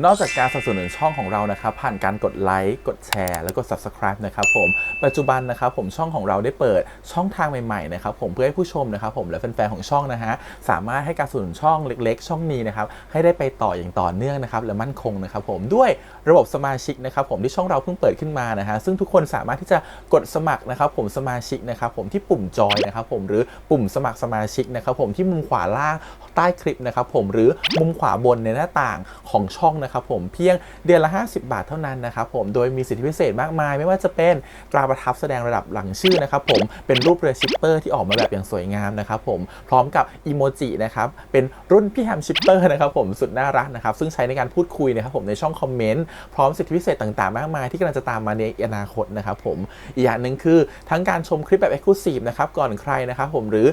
นอกจากการสนับสนุนช่องของเรานะครับผ่านการกดไลค์กดแชร์แล้วก็ Subscribe นะครับผมปัจจุบันนะครับผมช่องของเราได้เปิดช่องทางใหม่ๆนะครับผมเพื่อให้ผู้ชมนะครับผมและแฟนๆของช่องนะฮะสามารถให้การสนับสนุนช่องเล็กๆช่องนี้นะครับให้ได้ไปต่ออย่างต่อเนื่องนะครับและมั่นคงนะครับผมด้วยระบบสมาชิกนะครับผมที่ช่องเราเพิ่งเปิดขึ้นมานะฮะซึ่งทุกคนสามารถที่จะกดสมัครนะครับผมสมาชิกนะครับผมที่ปุ่มจอยนะครับผมหรือปุ่มสมัครสมาชิกนะครับผมที่มุมขวาล่างใต้คลิปนะครับผมหรือมุมขวาบนในหน้าต่างของช่องนะครับผมเพียงเดือนละ50 บาทเท่านั้นนะครับผมโดยมีสิทธิพิเศษมากมายไม่ว่าจะเป็นตราประทับแสดงระดับหลังชื่อนะครับผมเป็นรูปเรือชิปเปอร์ที่ออกมาแบบอย่างสวยงามนะครับผมพร้อมกับอีโมจินะครับเป็นรุ่นพี่แฮมชิปเปอร์นะครับผมสุดน่ารักนะครับซึ่งใช้ในการพูดคุยนะครับผมในช่องคอมเมนต์พร้อมสิทธิพิเศษต่างๆมากมายที่กำลังจะตามมาในอนาคตนะครับผมอีกอย่างหนึ่งคือทั้งการชมคลิปแบบ Exclusive นะครับก่อนใครนะครับผมหรือ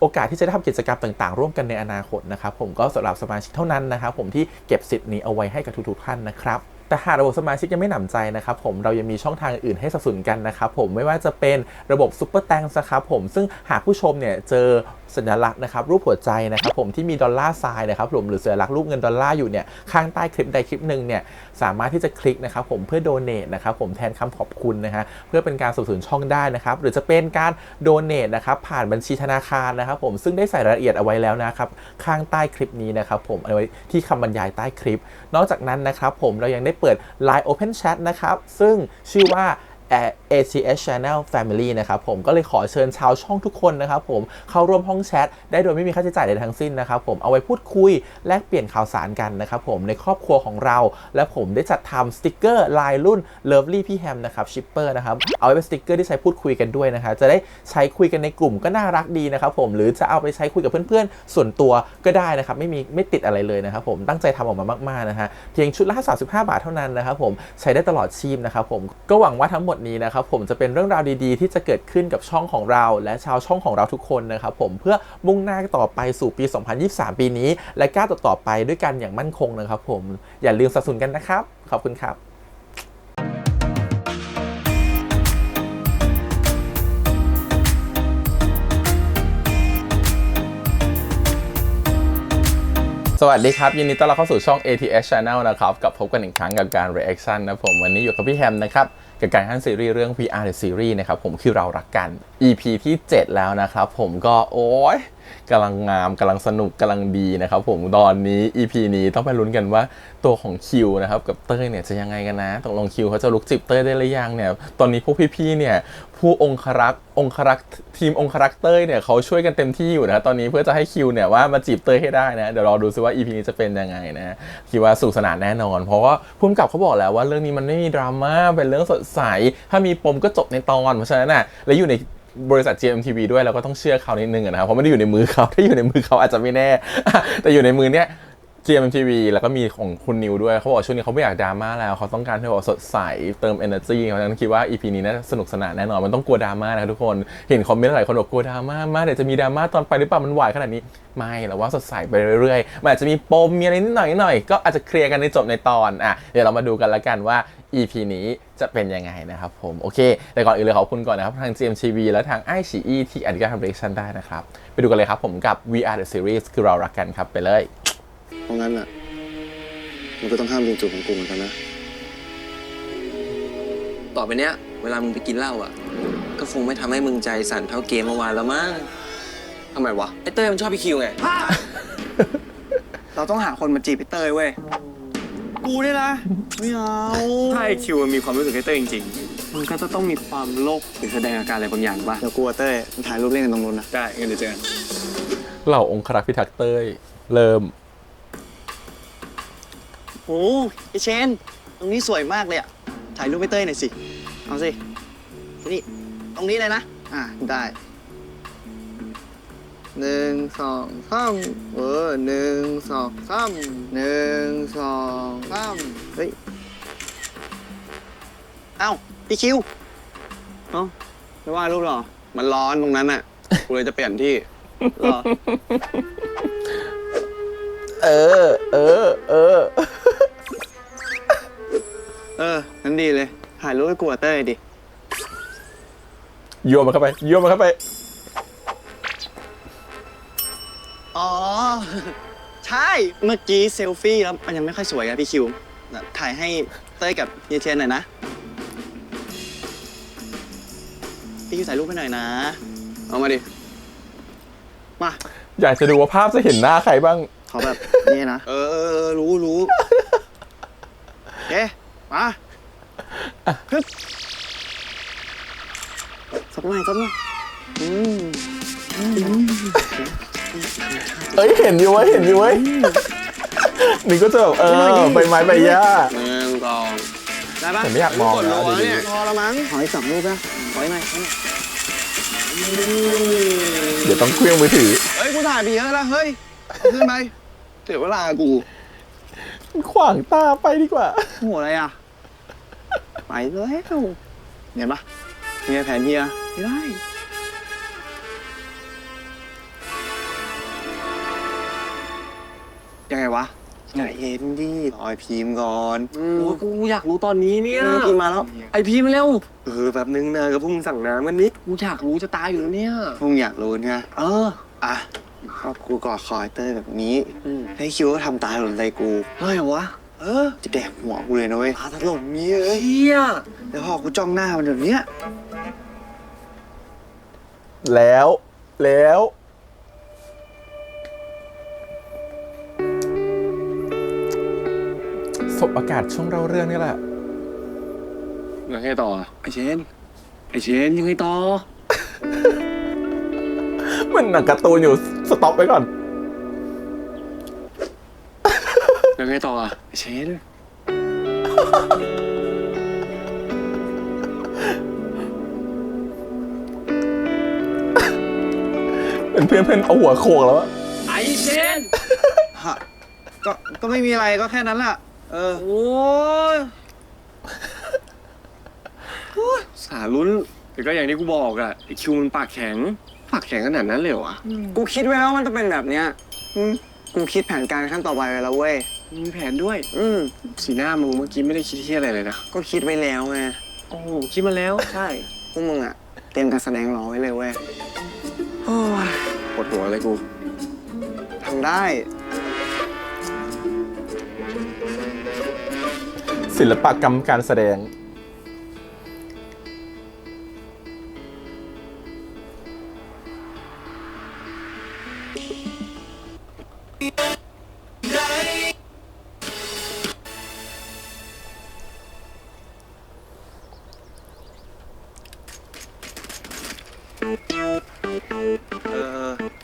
โอกาสที่จะได้ทำกิจกรรมต่างๆร่วมกันในอนาคตนะครับผมก็สำหรับสมาชิกเท่านั้นนะครับผมที่เก็บสิทธิ์นี้เอาไว้ให้กับทุกๆท่านนะครับแต่หากระบบสมาชิกยังไม่หนำใจนะครับผมเรายังมีช่องทางอื่นให้สนับสนุนกันนะครับผมไม่ว่าจะเป็นระบบซุปเปอร์แตงนะครับผมซึ่งหากผู้ชมเนี่ยเจอสัญลักษณ์นะครับรูปหัวใจนะครับผมที่มีดอลลาร์ไซน์นะครับผมหรือสัญลักษณ์รูปเงินดอลลาร์อยู่เนี่ยข้างใต้คลิปใดคลิปหนึ่งเนี่ยสามารถที่จะคลิกนะครับผมเพื่อโดเนทนะครับผมแทนคำขอบคุณนะฮะเพื่อเป็นการสนับสนุนช่องได้นะครับหรือจะเป็นการโดเนทนะครับผ่านบัญชีธนาคารนะครับผมซึ่งได้ใส่รายละเอียดเอาไว้แล้วนะครับข้างใต้คลิปนี้นะครับผมเอาไว้ที่คำบรรยายใต้คลิปนอกจากนั้นนะครับผมเรายังได้เปิด Line Open Chat นะครับซึ่งชื่อว่า ATS Channel Family นะครับผมก็เลยขอเชิญชาวช่องทุกคนนะครับผมเข้าร่วมห้องแชทได้โดยไม่มีค่าใช้จ่ายใดทั้งสิ้นนะครับผมเอาไว้พูดคุยแลกเปลี่ยนข่าวสารกันนะครับผมในครอบครัวของเราและผมได้จัดทำสติกเกอร์ลายรุ่น Lovely พี่แฮมนะครับชิปเปอร์นะครับเอาไว้เป็นสติกเกอร์ที่ใช้พูดคุยกันด้วยนะครับจะได้ใช้คุยกันในกลุ่มก็น่ารักดีนะครับผมหรือจะเอาไปใช้คุยกับเพื่อนๆส่วนตัวก็ได้นะครับไม่ติดอะไรเลยนะครับผมตั้งใจทำออกมามากๆนะฮะเพียงชุดละ35 บาทเท่านั้นนะครับผมใช้ได้ตลอดชีพนะครับผมก็หวังว่าทั้งหมดนี้นะครับผมจะเป็นเรื่องราวดีๆที่จะเกิดขึ้นกับช่องของเราและชาวช่องของเราทุกคนนะครับผมเพื่อมุ่งหน้าต่อไปสู่ปี 2023 ปีนี้และก้าวต่อไปด้วยกันอย่างมั่นคงนะครับผมอย่าลืมสนับสนุนกันนะครับขอบคุณครับสวัสดีครับยินดีต้อนรับเข้าสู่ช่อง ATS Channel นะครับกับพบกันอีกครั้งกับการ reaction นะผมวันนี้อยู่กับพี่แฮมนะครับกับการขั้นซีรีส์เรื่อง VR The Series นะครับผมคือเรารักกัน EP ที่ 7 แล้วนะครับผมก็โอ้ยกำลังงามกำลังสนุกกำลังดีนะครับผมตอนนี้ EP นี้ต้องไปลุ้นกันว่าตัวของคิวนะครับกับเต้ยเนี่ยจะยังไงกันนะตกลงคิวเขาจะลุกจีบเต้ยได้หรือยังเนี่ยตอนนี้พวกพี่ๆเนี่ยผู้องครักษ์ทีมองครักษ์เต้ยเนี่ยเขาช่วยกันเต็มที่อยู่นะตอนนี้เพื่อจะให้คิวเนี่ยว่ามาจีบเต้ยให้ได้นะเดี๋ยวรอดูซิว่า EP นี้จะเป็นยังไงนะคิดว่าสนุกสนานแน่นอนเพราะว่าผู้กำกับเขาบอกแล้วว่าเรื่องนี้มันไม่มีดราม่าเป็นเรื่องสดใสถ้ามีปมก็จบในตอนเพราะฉะนั้นน่ะและอยู่ในบริษัท GMTV ด้วยเราก็ต้องเชื่อเขานิดนึงนะครับเพราะไม่ได้อยู่ในมือเขาถ้าอยู่ในมือเขาอาจจะไม่แน่แต่อยู่ในมือเนี้ย GMTV แล้วก็มีของคุณนิวด้วยเขาบอกช่วงนี้เขาไม่อยากดราม่าแล้วเขาต้องการให้แบบสดใสเติม energy เพราะฉะนั้นคิดว่า EP นี้น่าสนุกสนานแน่นอนมันต้องกลัวดราม่านะทุกคนเห็นคอมเมนต์หลายคนบอกกลัวดราม่ามากเดี๋ยวจะมีดราม่าตอนไปหรือเปล่ามันหวายขนาดนี้ไม่หรอกว่าสดใสไปเรื่อยๆมันอาจจะมีปมมีอะไรนิดหน่อยก็อาจจะเคลียร์กันในจบในตอนเดี๋ยวเรามาดูกันละกันว่า EP นี้จะเป็นยังไงนะครับผมโอเคแต่ก่อนอื่นเลยขอบคุณก่อนนะครับทาง GMTV และทาง iQIYI ที่อนุญาตทำ reaction ได้นะครับไปดูกันเลยครับผมกับ VR The Series คือเรารักกันครับไปเลยเพราะงั้นอ่ะมันก็ต้องห้ามยิงจูบของกูเหมือนกันนะต่อไปเนี้ยเวลามึงไปกินเหล้าอ่ะก็คงไม่ทำให้มึงใจสั่นเท่าเกมเมื่อวานแล้วมั้งทำไมวะไอ้เต้ยมันชอบพี่คิวไง เราต้องหาคนมาจีบพี่เต้ยเว้ยกูเนี่ยนะไม่เอาถ้าไอคิวมันมีความรู้สึกให้เต้ยจริงมันก็จะต้องมีความโลภหรือแสดงอาการอะไรบางอย่างป่ะๆเดี๋ยวกูกับเต้ยถ่ายรูปเล่นกันตรงนู้นนะได้งั้นเดี๋ยวเจอกันเหล่าองครักษ์พิทักษ์เต้ยเริ่มโอ้ไอเชนตรงนี้สวยมากเลยอ่ะถ่ายรูปพี่เต้ยหน่อยสิเอาสินี่ตรงนี้เลยนะได้1 2 31 2 3 1 2 3เฮ้ยเอ้าพี่คิวไม่ว่ารูปหรอมันร้อนตรงนั้นอ่ะกูเลยจะเปลี่ยนที่หรอนั้นดีเลยถ่ายรูปให้กูกับเต้ยดิโยนมันเข้าไปอ๋อใช่เมื่อกี้เซลฟี่แล้วมันยังไม่ค่อยสวยอะพี่คิว ถ่ายให้เต้ยกับเฮียเชนหน่อยนะ พี่คิวถ่ายรูปให้หน่อยนะ เอามาดิ มา อยากจะดูว่าภาพจะเห็นหน้าใครบ้าง ขอแบบนี้นะ รู้ โอเค มาฮึบสักหน่อยอืม เอ้ยเห็นอยู่เว้ยนี่ก็จะแบบใบไม้ใบหญ้า 1 2 ได้ปะ แต่ไม่อยากมอง กด นะ รัวเนี่ย พอละมั้งขออีก2 รูปนะขออีกหน่อย เดี๋ยวต้องเคลื่องมือถือ เฮ้ย กูถ่ายไปเยอะแล้วเฮ้ย เอาขึ้นไปเสียเวลากู ขวางตาไปดีกว่า โหอะไรอ่ะ ไปแล้วเห็นปะมีแผนเฮียไม่ได้ ยังไงวะใจเย็นดิรอไอพีมก่อน โอ้ยกูอยากรู้ตอนนี้เนี่ย พีมมาแล้ว ไอพีมาเร็ว แบบนึงนะกับพวกมึงสั่งน้ำกันนิด กูอยากรู้จะตายอยู่แล้วเนี่ย พวกอยากรู้ไง เออ อ่ะก็กูกอดคอยเต้ยแบบนี้ ให้คิวว่าทำตายหล่นใจกู เฮ้ยวะ จะแดกหัวกูเลยนะเว้ยพาถล่มนี้เลย เฮีย แล้วพอกูจ้องหน้ามันแบบเนี้ย แล้วสบอากาศช่วงเล่าเรื่องนี่แหละ แล้วไงต่อ ไอเชนยังไงต่อ มันหนังการ์ตูนอยู่สต็อปไว้ก่อน แล้วไงต่ออ่ะ ไอเชน เป็นเพื่อนเอาหัวโขกแล้วอะ ไอเชน ฮะก็ไม่มีอะไรก็แค่นั้นแหละ โอ้ย สาลุ้นแต่ก็อย่างที่กูบอกอะไอคิวมันปากแข็งขนาดนั้นเลยเหรอวะ กูคิดไว้แล้วมันจะเป็นแบบเนี้ยกูคิดแผนการขั้นต่อไปไว้แล้วเว้ย มีแผนด้วย สีหน้ามึงเมื่อกี้ไม่ได้คิดที่อะไรเลยนะ ก็คิดไว้แล้วไง โอ้โหคิดมาแล้ว ใช่ พวกมึงอะเตรียมการแสดงรอไว้เลยเว้ย โอ้ยปวดหัวเลยกู ทำได้ ศิลปกรรมการแสดง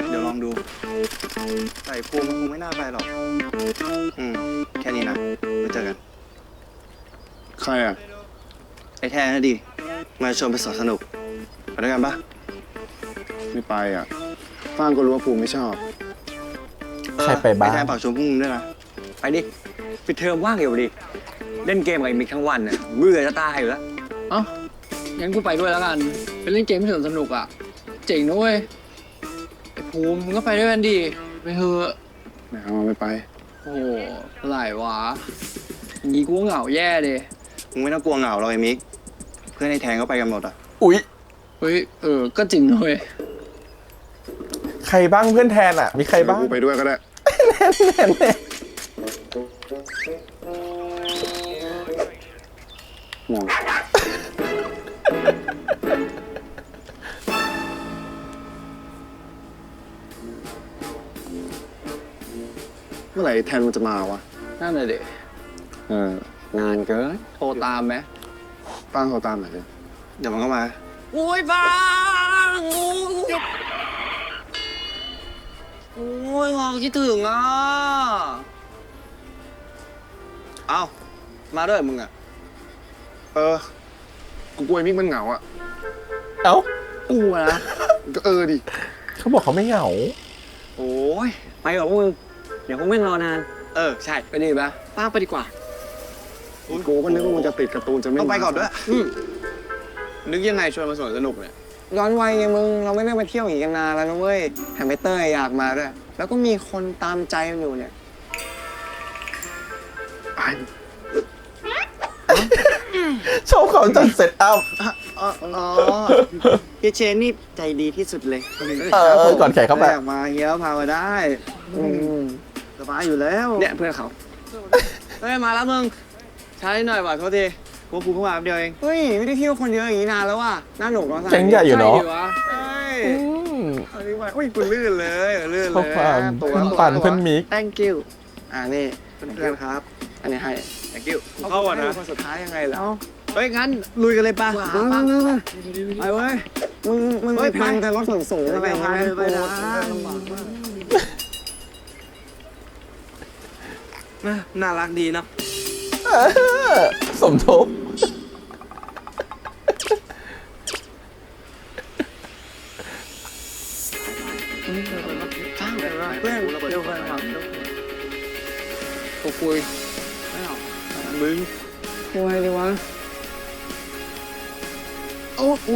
เดี๋ยวลองดู ใส่ภูมิมันคงไม่น่าไปหรอก แค่นี้นะไว้เจอกัน ใครอ่ะ ไอ้แท้นะดิ มาชวนไปสวนสนุก ไปด้วยกันปะ ไม่ไปอ่ะฟ้างก็รู้ว่าภูมิไม่ชอบ ใครไปบ้าง ไอ้แท้ฝากชวนพวกมึงด้วยนะ ไปดิปิดเทอมว่างอยู่ดิ เล่นเกมกับไอ้มิกทั้งวันน่ะเบื่อจะตายอยู่แล้ว เอ้างั้นกูไปด้วยแล้วกัน ไปเล่นเกมที่สวนสนุกอ่ะ เจ๋งนะเว้ย ไอ้ภูมิมึงก็ไปด้วยกันดิ ไปเถอะ ไม่ไป โอ้โหหลายวะอย่างงี้กูก็เหงาแย่เลย มึงไม่ต้องกลัวเหงาหรอกไอ้มิก เพื่อนไอ้แทงก็ไปกันหมดอ่ะ อุ๊ย เฮ้ย ก็จริงนะเว้ย ใครบ้างเพื่อนแทนอ่ะ มีใครบ้าง กูไปด้วยก็ได้ แน่ มองเมื่อไหร่แทนมันจะมาวะ นั่นน่ะเด็ นานเกิน โทรตามไหม ฟ้างเขาตามหน่อยดิ เดี๋ยวมันก็มา โอ้ยฟังโอ้ยงอคิดถึงอ่ะ เอ้า มาด้วยมึงอ่ะ กูกลัวไอ้มิกมันเหงาอ่ะ เอ้า กูอะนะ ก็ดิ เขาบอกเขาไม่เหงา โอ้ยไปกับพวกมึง เดี๋ยวคงไม่รอนาน ใช่ ไปดิปะ ป้าไปดีกว่า กูก็นึกว่ามันจะติดการ์ตูนจะไม่ ต้องไป มา ก่อนด้วย นึกยังไงชวนมาสวนสนุกเนี่ย ย้อนวัยไงมึง เราไม่ได้ไปเที่ยวอย่างนี้กันนานแล้วนะเว้ยแถมไปเต้ยอยากมาด้วย แล้วก็มีคนตามใจมันอยู่เนี่ย ชอบเขาจัดเซตอัพ อ๋อพี่เชนนี่ใจดีที่สุดเลย ก่อนแขกเข้าไป อยากมาเฮียพามาได้ สบายอยู่แล้ว เนี่ยเพื่อนเขา เฮ้ย มาแล้วมึง ช้านิดหน่อยว่ะโทษที กูภูมิเข้ามาแป๊บเดียวเอง เฮ้ยไม่ได้เที่ยวคนเยอะอย่างนี้นานแล้วว่ะน่าหนุกเนาะ แก๊งใหญ่อยู่เนาะ ใช่ดิวะ เฮ้ย อืม เอาดีกว่าอุ้ยกูลื่นเลยลื่น ข้อ เลย ความ ตัว เพื่อนปั่นเพื่อนมิก thank you นี่เพื่อนๆครับ อันนี้ให้ thank you เข้าก่อนนะคนสุดท้ายยังไงล่ะ เฮ้ย งั้น ลุยกันเลยป่ะ ไปเว้ยมึง เฮ้ยไป แต่รถสูงๆอะไรอย่างเงี้ย ไปนะ น่ารักดีเนาะ สมทบ ข้างเพื่อนเร็วไปครับ กูคุย มึง กลัวดีวะ โอ้โห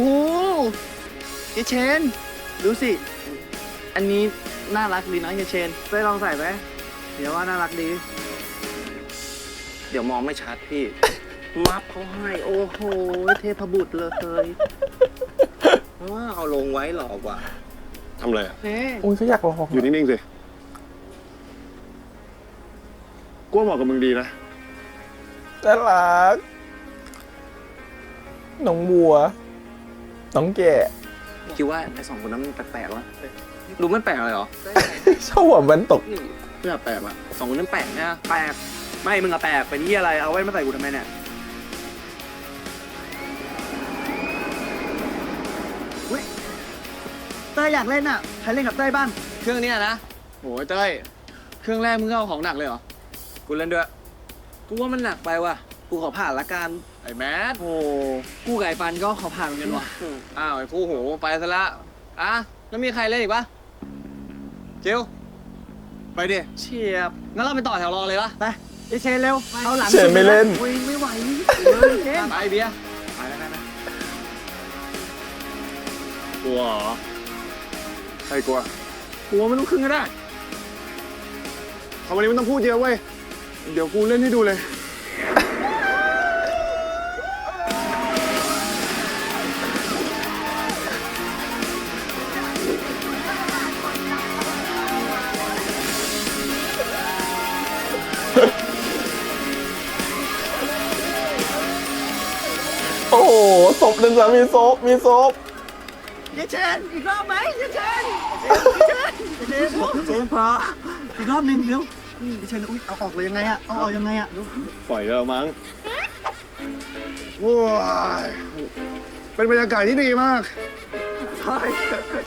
เฮียเชน ดูสิ อันนี้น่ารักดีนะเฮียเชนได้ลองใส่ไหมเดี๋ยวว่าน่ารักดี เดี๋ยวมองไม่ชัดพี่ มับเขาให้ โอ้โห เทพบุตรเลยเอาลงไว้หลอกว่ะ ทำอะไรอะ เฮ้ อุ้ยก็อยากลอง อยู่นิ่งๆสิกูว่าเหมาะกับมึงดีนะ น่ารักน้องบัว น้องแก่ คิดว่าไอ้สองคนนั้นมันแปลกๆวะ ดูมันแปลกเลยเหรอ ชอบหัวมันตก เพื่อแปลกอ่ะ สองคนนั้นแปลกนะแปลก ไม่ มึงอะแปลก เป็นที่อะไร เอาไว้มาใส่กูทำไมเนี่ยอุ๊ยเต้ยอยากเล่นอ่ะ ใครเล่นกับเต้ยบ้าง เครื่องเนี้ยนะโหยเต้ย เครื่องแรกมึงก็เอาของหนักเลยเหรอ กูเล่นด้วย กูว่ามันหนักไปว่ะ กูขอผ่านละกัน ไอ้แมท โอ้ กูกับไอ้ปันก็ขอผ่านเหมือนกันว่ะ อ้าวไอ้คู่หูไปซะละอ่ะแล้วมีใครเล่นอีกปะจิวไปดิ เฉียบ งั้นเราไปต่อแถวรอเลยปะ ไปไอเชนเร็ว เอาหลัง เชนไม่เล่น โอ้ยไม่ไหวเชน ไปเบียร์ ไปไปไป กลัวเหรอใครกลัว กลัวไม่ต้องครึ่งก็ได้ คำวันนี้ไม่ต้องพูดเยอะเว้ย เดี๋ยวกูเล่นให้ดูเลย โอ้โหศพนึงแล้วมีศพไอเชนอีกรอบไหมไอเชนเชนพออีกรอบหนึงเร็วไอเชนอุ๊ยเอาออกเลยยังไงอะเอาออกยังไงอะ ปล่อยแล้วมั้งว้ายเป็นบรรยากาศที่ดีมาก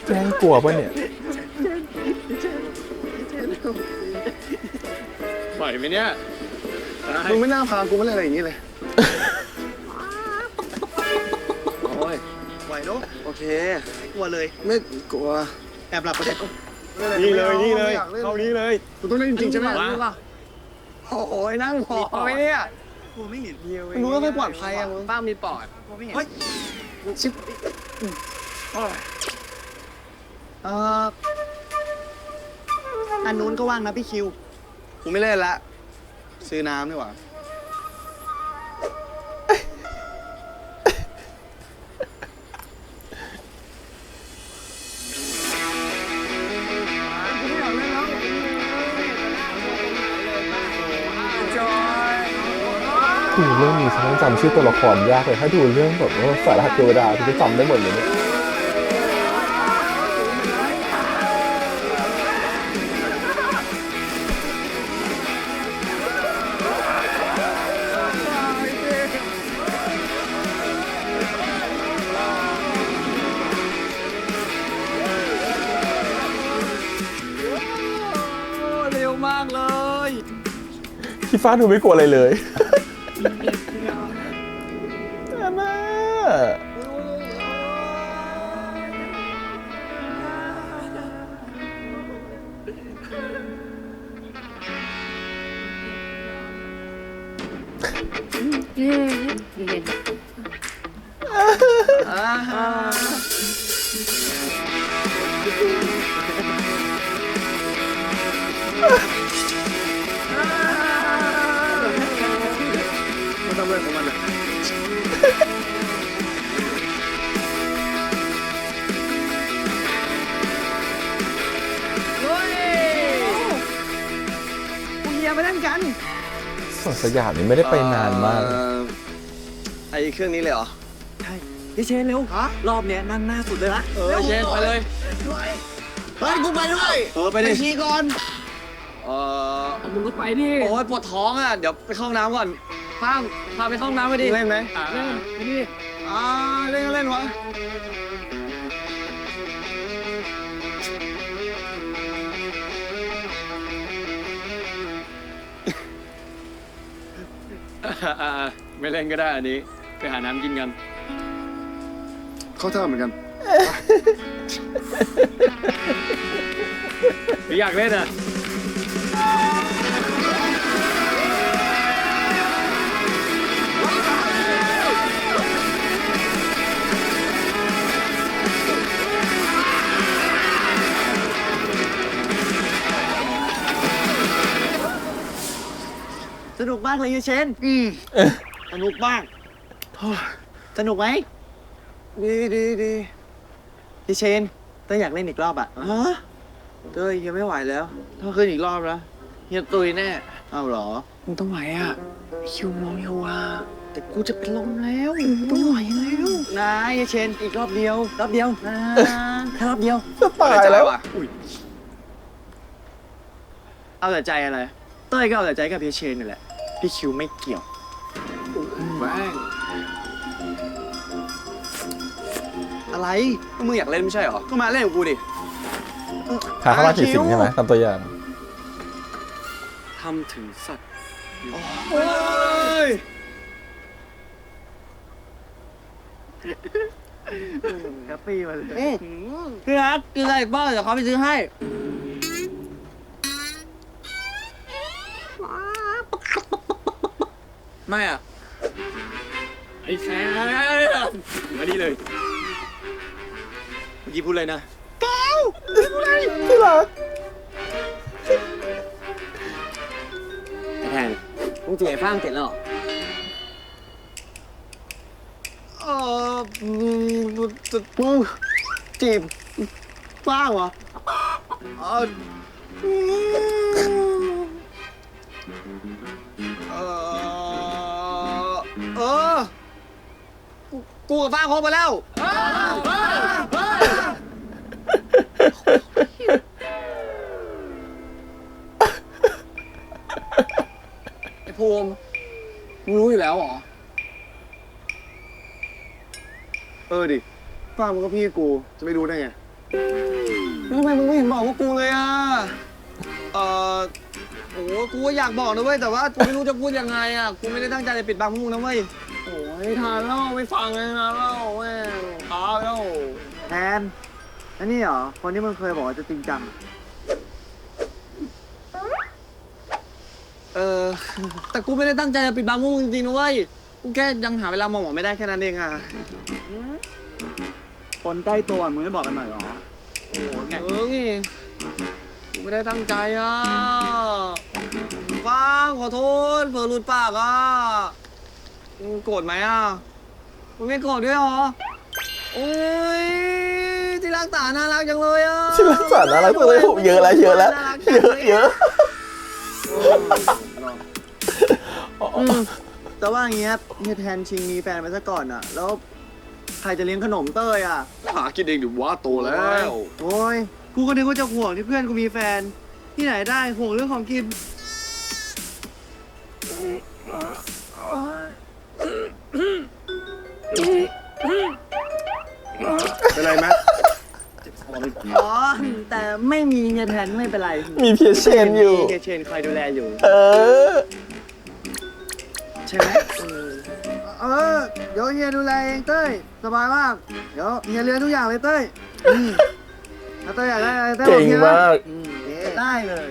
แจ้งกลัวปะเนี่ย ไหวไหมเนี่ย มึงไม่น่าพากูมาเล่นอะไรอย่างนี้เลย โอ้ยไหวเนอะโอเคไม่กลัวเลย ไม่กลัว แอบหลับประเด็น นี่เลยเท่านี้เลยกูต้องเล่นจริงๆใช่ไหม โอ้โหนั่งพอไหมเนี่ย กลัวไม่เห็น มึงก็ไม่ปลอดภัยอะมึง ป้ามีปอด กลัวไม่เห็น เฮ้ย อันนู้นก็ว่างนะพี่คิว กูไม่เล่นละซื้อน้ำดีกว่า ดูเรื่องนี้ฉันต้องจำชื่อตัวละครยากเลย ถ้าดูเรื่องแบบว่าสารคดีเทวดาฉันจะจำได้หมดเลยเนี่ย เร็วมากเลย พี่ฟ้าดูไม่กลัวอะไรเลยน่าไม่ต้องเล่นของมันอะ เฮ้ยพวกเฮียไปเล่นกัน ส วนสยามนี่ไม่ได้ไปนานมาก ไอ้เครื่องนี้เลยเหรอ ใช่พี่เชนเร็วรอบเนี้ยนั่งหน้าสุดเลยนะ เชนไปเลย เฮ้ยกูไปด้วยไปดิชี้ก่อนมึงก็ไปดิ โอ้ยปวดท้องอ่ะเดี๋ยวไปเข้าห้องน้ำก่อน พาไปเข้าห้องน้ำไปดิ เล่นไหม เล่นไปดิ เล่นก็เล่นวะ ไม่เล่นก็ได้อันนี้ ไปหาน้ำกินกัน เข้าท่าเหมือนกันหรืออยากเล่นอ่ะ สนุกมากเลยเฮียเชนสนุกมาก สนุกไหม ดี เฮียเชนเต้ยอยากเล่นอีกรอบอ่ะเต้ยยังไม่ไหวแล้วถ้าขึ้นอีกรอบนะเฮียตุยแน่เอาเหรอ มึงต้องไหวอ่ะคิวมองอยู่อ่ะแต่กูจะเป็นลมแล้วต้องไหวแล้ว นะเฮียเชนอีกรอบเดียวนะแค่รอบเดียว จะตายแล้ว เอาแต่ใจอะไรเต้ยก็เอาแต่ใจกับเฮียเชนนี่แหละพี่คิวไม่เกี่ยว แม่ง อะไร มึงอยากเล่นไม่ใช่เหรอ ก็มาเล่นกับกูดิ หาเข้ามาผีสิงใช่ไหมตามตัวอย่าง ทำถึงสัตว์ โอ้ย แฮปปี้มาเลยพี่นัทกินอะไรอีกบ้างเดี๋ยวเขาไปซื้อให้ ไม่อ่ะ ไอ้แซ่มานี่เลย เมื่อกี้พูดเลยนะ ที่รัก ไอ้แทนมึงจีบไอ้ฟ้างเสร็จแล้วเหรอมึงจีบฟ้างเหรอกูกับฟ้างคบมาแล้ว ไอ้ภูมิมึงรู้อยู่แล้วเหรอ ดิฟ้างมันก็พี่กูจะไม่รู้ได้ไงแล้วทำไมมึงไม่เห็นบอกว่ากูเลยอ่ะโอ้กูก็อยากบอกนะเว้ยแต่ว่ากูไม่รู้จะพูดยังไงอ่ะกูไม่ได้ตั้งใจจะปิดบังพวกมึงนะเว้ยโอ้ยทานแล้วไม่ฟังเลยนะแล้วแม่งท้าแล้ว แทนอันนี้เหรอคนที่มึงเคยบอกว่าจะจริงจัง แต่กูไม่ได้ตั้งใจจะปิดบังพวกมึงจริงๆนะเว้ยกูแค่ยังหาเวลามองหมอไม่ได้แค่นั้นเองอ่ะ คนใกล้ตัวมึงไม่บอกกันหน่อยเหรอ นี่กูไม่ได้ตั้งใจอ่ะฟังขอโทษเผลอหลุดปากอ่ะมึงโกรธไหมอ่ะมึงไม่โกรธด้วยเหรอโอ้ยที่รักตาน่ารักจังเลยอ่ะ ที่รักษาอะไรตัวเลยเยอะแล้วเยอะ แต่ว่าอย่างเงี้ยเฮียแทนชิงมีแฟนไปซะก่อนอ่ะ แล้วใครจะเลี้ยงขนมเต้ยอ่ะ หากินเองดิว่าโตแล้ว โอ้ย กูก็นึกว่าจะห่วงที่เพื่อนกูมีแฟน ที่ไหนได้ห่วงเรื่องของกิน เป็นไรไหม อ๋อ แต่ไม่มีเฮียแทนไม่เป็นไร มีเพียเชนอยู่ เฮียเชนคอยดูแลอยู่ ใช่ไหมเดี๋ยวเฮียดูแลเองเต้ย สบายมาก เดี๋ยวเฮียเลี้ยงทุกอย่างเลยเต้ยถ้าเต้ยอยากได้อะไรเต้ย เก่งมาก ได้เลย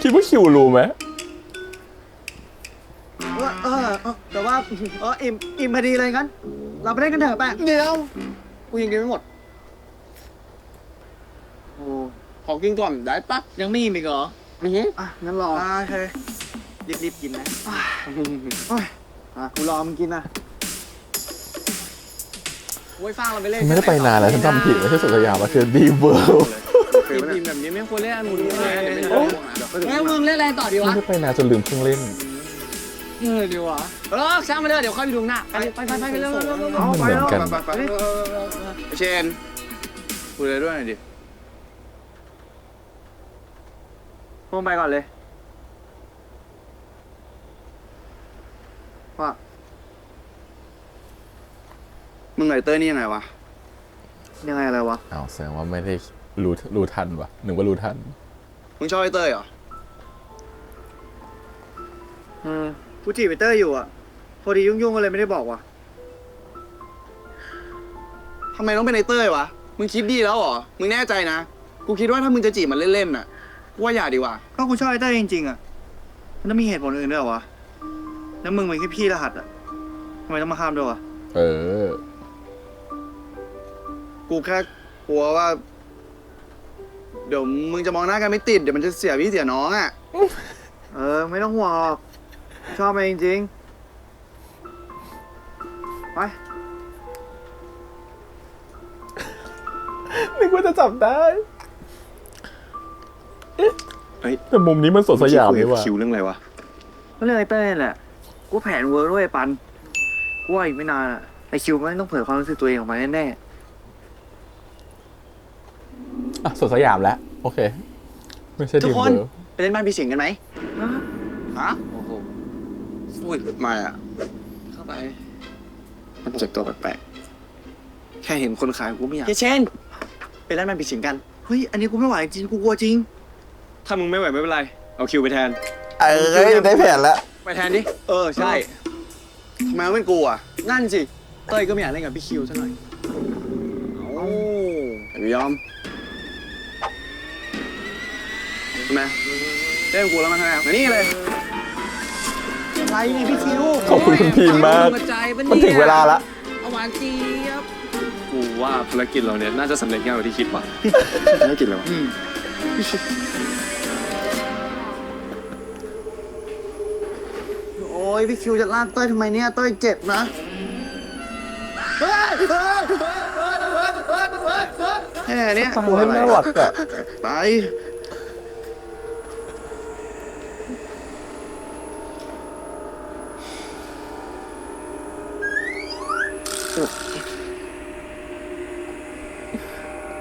คิดว่าคิวรู้ไหม แต่ว่าอิ่มพอดีเลยงั้น เราไปเล่นกันเถอะแปะ เดี๋ยวกูยังกินไม่หมด โอ้ ขอกินก่อนได้ปะ ยังมีอีกเหรอ อ่ะ งั้นรอ โอเค รีบๆกินนะกูรอมึงกินนะ โอ้ยฟังเราไปเล่น ไม่ได้ไปนานแล้วฉันจำผิดไม่ใช่สุดสยามมันคือดีเวิลด์ โอเค คิดดีแบบนี้ไม่ควรเล่นอันหมุนเลย แล้วมึงเล่นอะไรต่อดี ไม่ วะ ได้ไปนานจนลืมเครื่องเล่น ดีวะช่างมาเลยเดี๋ยวค่อยไปดูหน้าไปเร็ว มันเหมือนกัน ไปเชนคุยอะไรด้วยหน่อยดิ พวกไปก่อนเลยว่า มึงไงเต้ยนี่ยังไงวะ ยังไงอะไรวะ อ้าวแสดงว่าไม่ได้รู้ทันวะนึกว่ารู้ทัน มึงชอบไอ้เต้ยเหรอ กูจีบไปเตอร์อยู่อ่ะ พอดียุ่งๆก็เลยไม่ได้บอกว่ะ ทำไมต้องเป็นไอ้เต้ยวะ มึงคิดดีแล้วเหรอ มึงแน่ใจนะ กูคิดว่าถ้ามึงจะจีบมันเล่นๆน่ะกูว่าอย่าดีกว่า ก็กูชอบไอ้เตอร์จริงๆอ่ะ มันต้องมีเหตุผลอื่นด้วยเหรอวะ แล้วมึงเป็นแค่พี่รหัสอ่ะทำไมต้องมาห้ามด้วยวะ เออ กูแค่กลัวว่า เดี๋ยวมึงจะมองหน้ากันไม่ติด เดี๋ยวมันจะเสียพี่เสียน้องอ่ะ ไม่ต้องห่วงหรอกชอบมันจริงๆ ไป นึกว่าจะจับได้ เฮ้ย แต่มุมนี้มันสดสยามเลยว่ะ คิวเรื่องอะไรวะ ก็เรื่องไอ้เต้ยนี่แหละ กูแผนเวิร์กด้วยไอ้ปัน กูว่าอีกไม่นานอ่ะ ไอ้คิวมันต้องเผยความรู้สึกตัวเองออกมาแน่ อ่ะสดสยามแล้ว โอเค ไม่ใช่ ทุ ดี ก ม คน เบอร์ ไปเล่นบ้านพี่สิงห์กันไหม ๆนะ ฮะ โอ้โหอุ้ยไม่อ่ะ เข้าไป มันเจ็บตัวแปลกๆ แค่เห็นคนขายกูไม่อยากเชนไปเล่นบ้านพี่สิงห์กัน เฮ้ย อันนี้กูไม่ไหวจริง กูกลัวจริง ถ้ามึงไม่ไหวไม่เป็นไร เอาคิวไปแทน ได้แผนแล้ว ไปแทนดิ ใช่ ทำไมต้องเป็นกูอ่ะ นั่นสิ เต้ยก็ไม่อยากเล่นกับพี่คิวซะหน่อย โอ้แต่ไม่ยอมทำไมเล่นกับกูแล้วมันทำไมมานี่เลย อะไรเนี่ยพี่คิว ขอบคุณคุณพีมมาก กระจายปะ มัน เนี่ย ถึงเวลาละ เอาหวานเจี๊ยบ กูว่าภารกิจเราเนี่ยน่าจะสำเร็จง่ายกว่าที่คิดว่ะ ไม่กินเลยวะ โอ้ยพี่คิวจะลากเต้ยทำไมเนี่ย เต้ยเจ็บนะ แค่เนี้ย ฟังเล่นน่ารักอะ ไป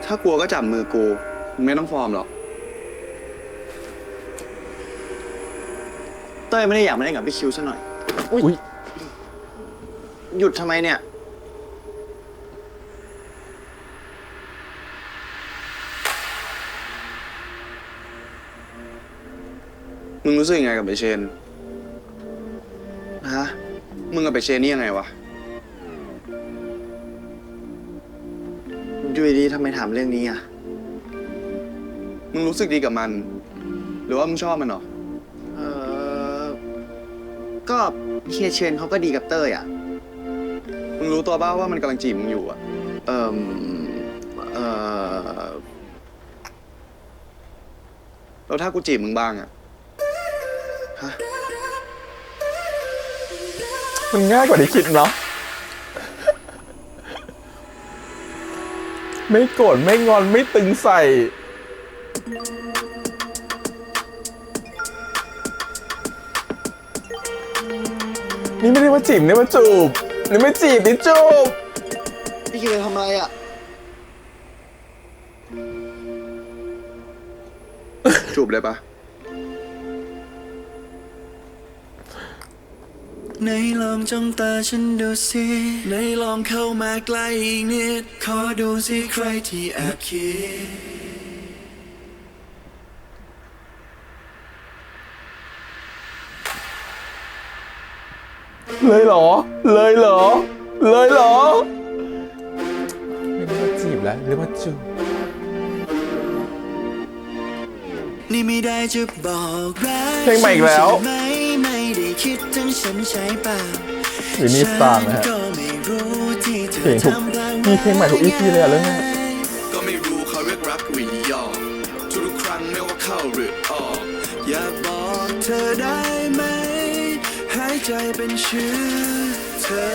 ถ้ากลัวก็จับมือกูมึงไม่ต้องฟอร์มหรอก เต้ยไม่ได้อยากมาเล่นกับพี่คิวซะหน่อย อุ้ย หยุดทำไมเนี่ย มึงรู้สึกยังไงกับไอเชน ฮะ มึงกับไอเชนนี่ยังไงวะ อยู่ดีๆทำไมถามเรื่องนี้อ่ะ มึงรู้สึกดีกับมัน หรือว่ามึงชอบมันเหรอ ก็เฮียเชนเขาก็ดีกับเต้ยอ่ะ มึงรู้ตัวป่าวว่ามันกำลังจีบมึงอยู่อะ เอ่อเอ่อ แล้วถ้ากูจีบมึงบ้างอะ มันง่ายกว่าที่คิดเนาะ ไม่โกรธไม่งอนไม่ตึงใส่ นี่ไม่ได้ว่าจีบนี่ว่าจูบนี่ไม่จีบนี่จูบ พี่คิวจะทำอะไรอ่ะ จูบเลยปะ ไหนลองจ้องตาฉันดูสิไหนลองเข้ามาใกล้อีกนิด ขอดูสิใครที่แอบคิด เลยเหรอ เลยเหรอ เลยเหรอ ไม่ได้ว่าจีบแล้วเรียกว่าจูบ นี่ไม่ได้จะบอกรัก เพลงใหม่อีกแล้ว ใช่ไหมไม่ได้คิดถึงฉันใช่เปล่า วินนี่สตาร์นะฮะ ฉันก็ไม่รู้ที่เธ เพล อง ทุก ทำได้ มีเพลงใหม่ทุก EP เลยอะเรื่องเนี้ย ก็ไม่รู้เขาเรียกรักหรือยอมทุกครั้งไม่ว่าเข้าหรือออก อยากบอกเธอได้ไหมหายใจเป็นชื่อเธอ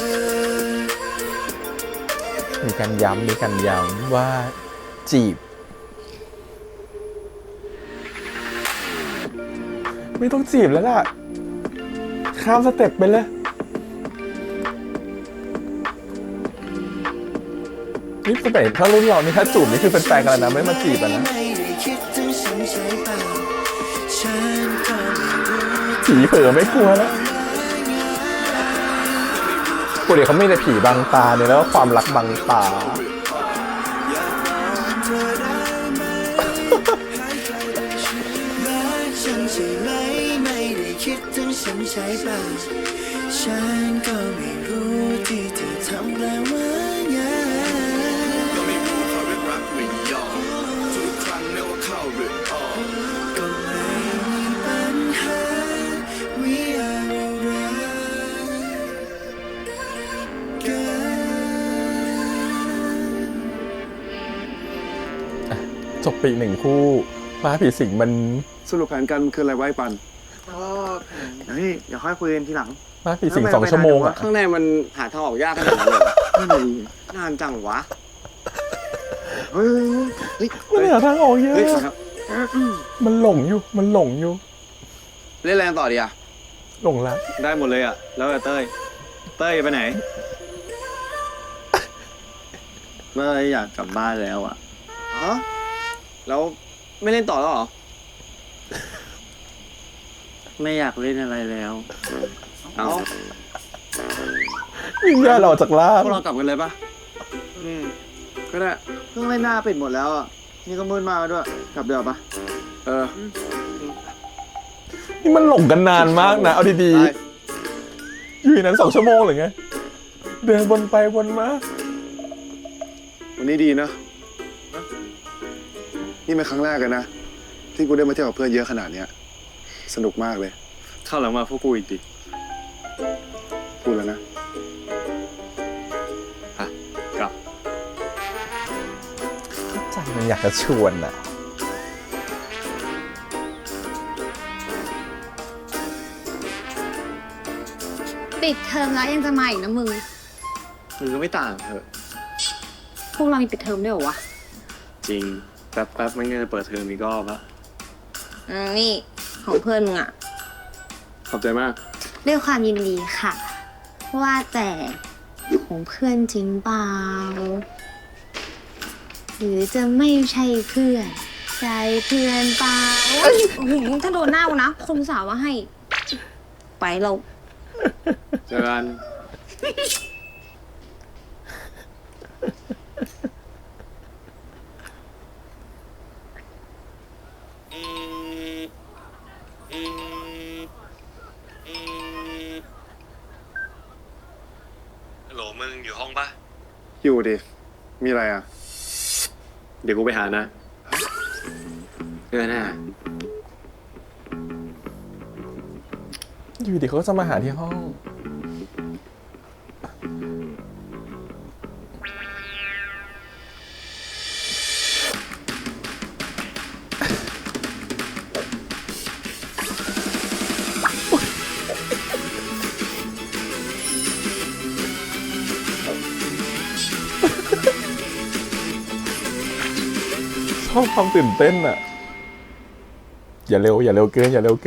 มีการย้ำว่าจีบ ไม่ต้องจีบแล้วล่ะ ข้ามสเต็ปไปเลย นี่สมัยถ้ารุ่นเรานี่ถ้าจูบนี่คือเป็นแฟนกันแล้วนะ ไม่มาจีบอะนะผีเผลอไม่กลัวแล้วปกติเขาไม่ได้ผีบังตาเนี่ยแล้วก็ความรักบังตา ฉันใช่ไหมไม่ได้คิดถึงฉันใช่ป่ะฉันก็ไม่รู้ที่เธอทำแปลว่าไงก็ไม่รู้เขาเรียกรักหรือยอมทุกครั้งไม่ว่าเข้าหรือออกก็ไม่มีปัญหา We are alright girl จบไปอีกหนึ่งคู่ฟ้าผีสิงมัน สรุปแผนการคืออะไรไว้ปัน เฮ้ยเดี๋ยวค่อยคุยกันทีหลัง ฟ้าผีสิง2 ชั่วโมงอะ ข้างในมันหาทางออกยากขนาดนั้นเลยเหรอนั่นเองนานจังวะ เฮ้ย มันหาทางออกเยอะ เฮ้ยครับ มันหลงอยู่ มันหลงอยู่ เล่นแรงต่อดีอ่ะ หลงรัก ได้หมดเลยอ่ะ แล้วแต่เต้ย เต้ยไปไหน เมื่ออยากกลับบ้านแล้วอ่ะ ฮะ แล้วไม่เล่นต่อแล้วเหรอ ไม่อยากเล่นอะไรแล้ว เอา วิญญาณออกจากร่าง พวกเรากลับกันเลยปะ ก็ได้ เครื่องเล่นหน้าปิดหมดแล้วอ่ะ นี่ก็มืดมากแล้วด้วย กลับเดี๋ยวปะ เออ นี่มันหลงกันนานมากนะ เอาดี ไป ๆ อยู่ในนั้น2 ชั่วโมงหรือไง เดินวนไปวนมา วันนี้ดีนะ นี่เป็นครั้งแรกกันนะ ที่กูได้มาเที่ยวกับเพื่อนเยอะขนาดเนี้ย สนุกมากเลย เข้าหลังมาพวกกูอีกดิพูดแล้วนะกลับ ใจมันอยากจะชวนอะ ปิดเทอมแล้วยังจะมาอีกนะมึง มึงก็ไม่ต่างเถอะ พวกเรามีปิดเทอมด้วยเหรอวะ จริง แป๊บๆมันก็จะเปิดเทอมอีกรอบละ นี่ของเพื่อนมึงอะ ขอบใจมาก ด้วยความยินดีค่ะ ว่าแต่ของเพื่อนจริงเปล่า หรือจะไม่ใช่เพื่อนใจเพื่อนเปล่าโอ้โหถ้าโดนหน้ากูนะ คนสาวว่าให้ ไปเรา เจอกัน ฮัลโหลมึงอยู่ห้องปะ อยู่ดิ มีอะไรอ่ะ เดี๋ยวกูไปหานะเจอหน้า อยู่ดีเขาก็จะมาหาที่ห้อง ชอบความตื่นเต้นอะอย่าเร็วเกิน เร็วเ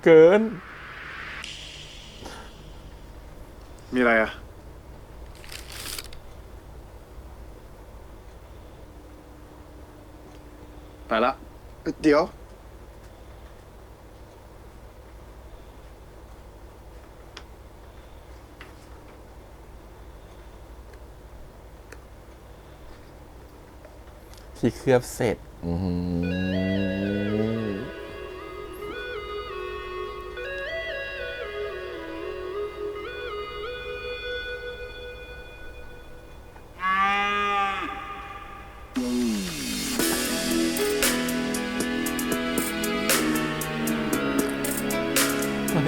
กิน มีอะไรอ่ะ ไปละ เดี๋ยว ที่เคลือบเสร็จ มัน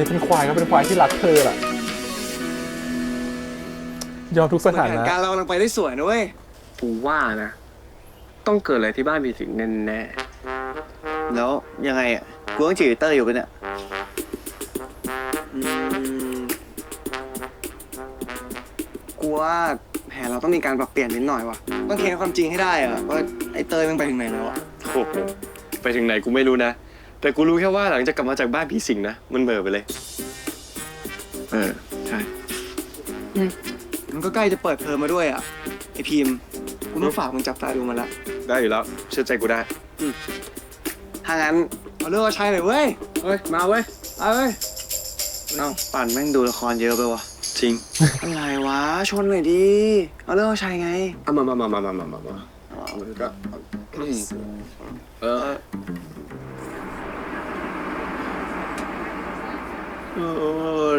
เป็นควายก็เป็นควายที่รักเธอแหละยอมทุกสถา แผน นะ การเรากำลังไปได้สวยนะเว้ย กูว่านะ ต้องเกิดอะไรที่บ้านผีสิงแน่ แล้วยังไงอ่ะ กูต้องจีบเตอร์อยู่ปะเนี่ย กูว่าแผนเราต้องมีการปรับเปลี่ยนนิดหน่อยว่ะ ต้องเค้นความจริงให้ได้อะว่าไอ้เตยมันไปถึงไหนแล้วอะ โอ้โหไปถึงไหนกูไม่รู้นะ แต่กูรู้แค่ว่าหลังจากกลับมาจากบ้านผีสิงนะ มันเบลอไปเลย ใช่มันก็ใกล้จะเปิดเทอมมาด้วยอ่ะ ไอพิมพ์กูต้องฝากมึงจับตาดูมันละ ได้อยู่แล้ว เชื่อใจกูได้ ถ้างั้นเอาเรื่องว่าใช่เลยเว้ย เฮ้ย มาเว้ย เอาเว้ยเอ้าปั่นแม่งดูละครเยอะไปวะ จริง อะไรวะ ชนหน่อยดิเอาเรื่องว่าใช่ไง เอามาก็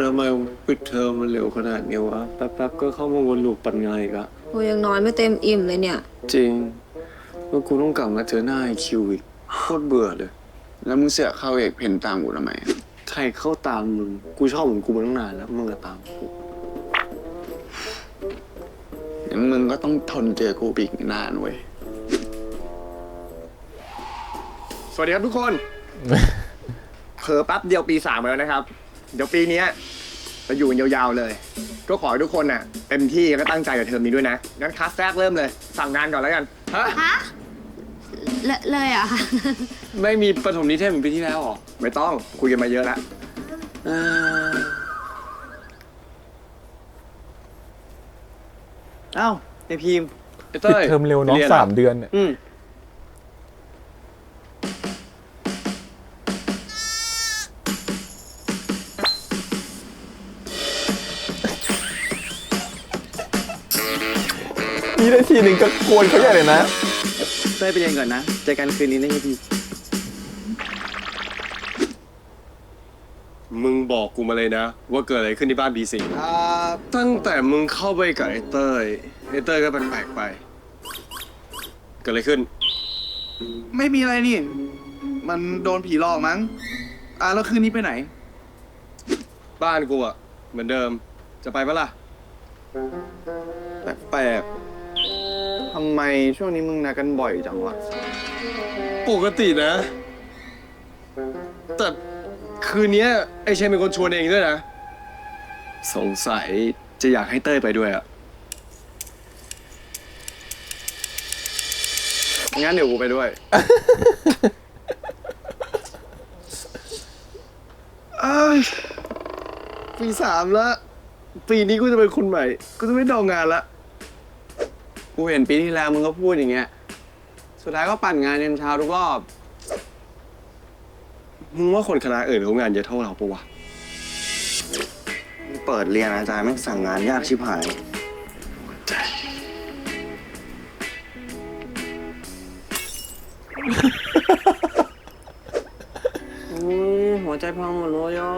ทำไมปิดเทอมมันเร็วขนาดนี้วะ แป๊บๆก็เข้ามาวนลูปปั่นงานอีกอะ โอ้ยยังนอนไม่เต็มอิ่มเลยเนี่ย จริงว่ากูต้องกลับมาเจอหน้าไอคิวอีกโคตรเบื่อเลย แล้วมึงเสือกเข้าเอกเพนตามกูทำไม ใครเข้าตามมึง กูชอบของกูมาตั้งนานแล้ว มึงก็ตามกู เดี๋ยวมึงก็ต้องทนเจอกูอีกนานเว้ย สวัสดีครับทุกคน เผลอแป๊บเดียวปี3แล้วนะครับ เดี๋ยวปีเนี้ยจะอยู่กันยาวๆเลย ก็ขอให้ทุกคนน่ะเต็มที่แล้วก็ตั้งใจกับเทอมนี้ด้วยนะ งั้นคลาสแรกเริ่มเลย สั่งงานก่อนแล้วกัน ฮะ ฮะ เลยเหรอ่ะค่ะ ไม่มีประถมนิเทศเหมือนปีที่แล้วหรอ ไม่ต้องคุยกันมาเยอะแล้ว เอ้าไอพิมพ์ ไอ้เต้ย ปิดเทอมเร็วเนาะ ย 3 เดือนเนี่ย นี่ได้ทีหนึ่งก็กวนเขาใหญ่เลยนะ เต้ยไปเรียนก่อนนะ เจอกันคืนนี้นะไอพิมพ์ มึงบอกกูมาเลยนะ ว่าเกิดอะไรขึ้นที่บ้านบีสิงตั้งแต่มึงเข้าไปกับไอ้เต้ยก็แปลกๆไป เกิดอะไรขึ้น ไม่มีอะไรนี่ มันโดนผีหลอกมั้ง แล้วคืนนี้ไปไหน บ้านกูอะเหมือนเดิม จะไปปะล่ะ แปลกๆทำไมช่วงนี้มึงนัดกันบ่อยจังวะ ปกตินะ แต่คืนนี้ไอ้เชนเป็นคนชวนเองด้วยนะ สงสัยจะอยากให้เต้ยไปด้วยอะ งั้นเดี๋ยวกูไปด้วย ปี3แล้ว ปีนี้กูจะเป็นคนใหม่ กูจะไม่ดองงานละ กูเห็นปีที่แล้วมึงก็พูดอย่างเงี้ย สุดท้ายก็ปั่นงานยันเช้าทุกรอบ มึงว่าคนคณะอื่นเขางานเยอะเท่าเราปะวะ เปิดเรียนอาจารย์แม่งสั่งงานยากชิบหาย หัวใจพังหมดเลยอ่ะ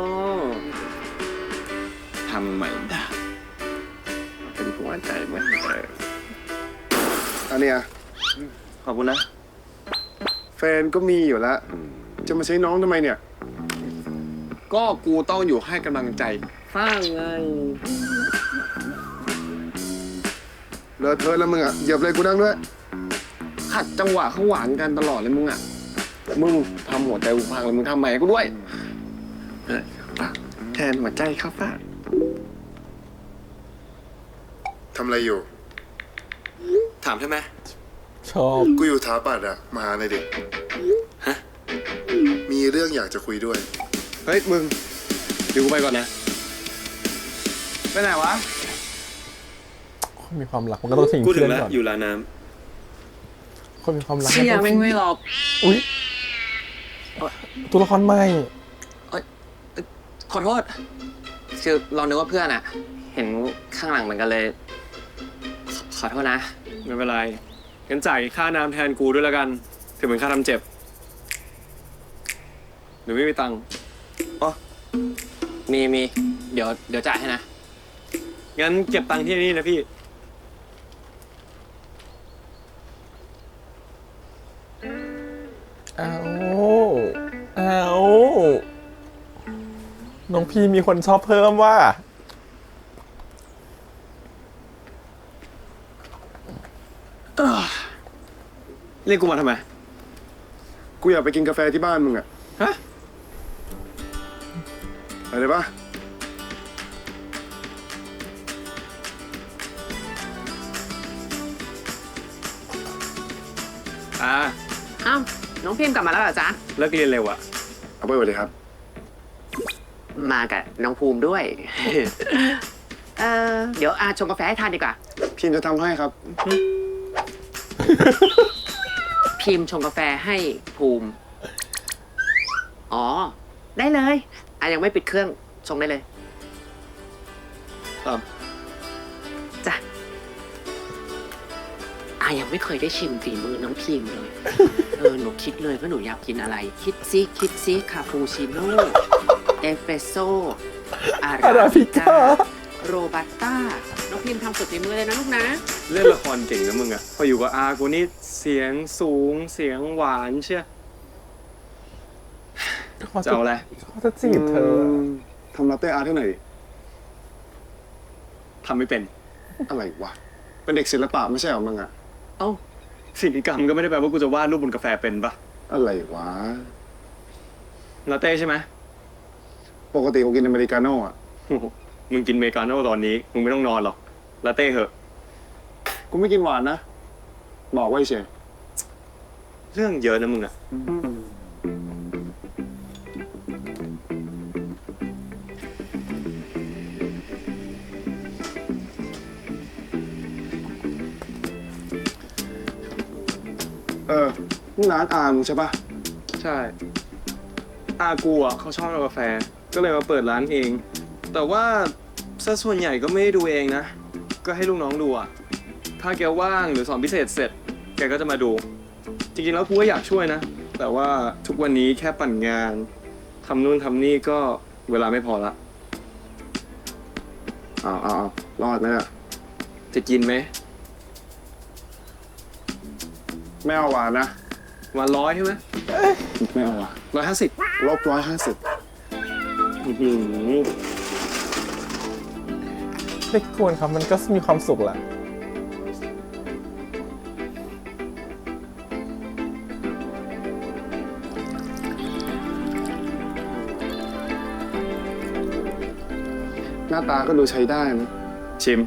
ทำใหม่ได้เป็นหัวใจเหมือนเดิม อันเนี้ย ขอบคุณนะ แฟนก็มีอยู่แล้ว จะมาใช้น้องทำไมเนี่ย ก็กูต้องอยู่ให้กำลังใจ ฟ้างไง เลอะเทอะแล้วมึงอ่ะเหยียบเลยกูนั่งด้วย ขัดจังหวะเขาหวานกันตลอดเลยมึงอ่ะ มึงทำหัวใจกูพังเลยมึงทำใหม่ให้กูด้วยแทนหัวใจครับป้า ทำอะไรอยู่ ถามใช่ไหม ชอบ กูอยู่ถาปัดอะมาหาหน่อยดิ ฮะ มีเรื่องอยากจะคุยด้วย เฮ้ยมึง เดี๋ยวกูไปก่อนนะ ไปไหนวะ คนมีความรักมันก็ต้องทิ้ง กูถึ เพื่ ง อน แล้ว ก่อน อยู่ร้านน้ คนมีความรัก เชี่ย ก็ต้อง แม่งไม่หลบ อุ๊ยตัวละครใหม่ ขอโทษ คือเรานึกว่าเพื่อนอะเห็นข้างหลังเหมือนกันเลย ขอโทษนะ ำไม่เป็นไรงั้นจ่ายค่าน้ำแทนกูด้วยแล้วกันถือเป็นค่าทำเจ็บหรือไม่มีตังค์ มีเดี๋ยวจ่ายให้นะ งั้นเก็บตังค์ที่นี่นะพี่ เอาน้องพี่มีคนชอบเพิ่มว่า เรียกกูมาทำไม กูอยากไปกินกาแฟที่บ้านมึงอ่ะ ฮะ ไปเลยปะ อ่า อ้าว น้องพิมพ์กลับมาแล้วเหรอจ๊ะ เลิกเรียนเร็วอะ เอาไปสวัสดีครับ มากับน้องภูมิด้วย เดี๋ยวอาชงกาแฟให้ทานดีกว่า พิมจะทำให้ครับ พิมพ์ชงกาแฟให้ภูมิ อ๋อ ได้เลยอายังไม่ปิดเครื่องชงได้เลย ครับ จ้ะอายังไม่เคยได้ชิมฝีมือน้องพิมพ์เลย หนูคิดเลยว่าหนูอยากกินอะไร คิดซิคาปูชิโน่ เอสเปรสโซ่อาราบิก้า โรบัสต้า น้องพิมพ์ทำสุดฝีมือเลยนะลูกนะ เล่นละครเก่งนะมึงอะพออยู่กับอากูนี่เสียงสูงเสียงหวานเชียจะเอาอะไร เขาจะจีบเธอ ทำลาเต้อาร์ตให้หน่อยดิ ทำไม่เป็น อะไรวะ เป็นเด็กศิลปะไม่ใช่เหรอมึงอะ เอ้าศิลปกรรมก็ไม่ได้แปลว่ากูจะวาดรูปบนกาแฟเป็นปะ อะไรวะ ลาเต้ใช่ไหม ปกติกูกินอเมริกาโน่อะ โอ้โหมึงกินเมกาโน่ตอนนี้มึงไม่ต้องนอนหรอกลาเต้เหอะ กูไม่กินหวานนะ บอกไว้เฉย เรื่องเยอะนะมึงอะ นี่ร้านอาร์มใช่ปะ ใช่อากูอ่ะเขาชอบกาแฟก็เลยมาเปิดร้านเอง แต่ว่าซะส่วนใหญ่ก็ไม่ได้ดูเองนะ ก็ให้ลูกน้องดูอ่ะถ้าแกว่างหรือสอนพิเศษเสร็จแกก็จะมาดู จริงๆแล้วกูก็อยากช่วยนะ แต่ว่าทุกวันนี้แค่ปั่นงานทำนู่นทำนี่ก็เวลาไม่พอละ เอารอดไหมเนี่ย จะกินไหม ไม่เอาหวานนะ วัน100ใช่ไหม ไม่เอาหวาน 150 ลบ150 เด็กกวนครับมันก็มีความสุขแหละ หน้าตาก็ดูใช้ได้นะ ชิม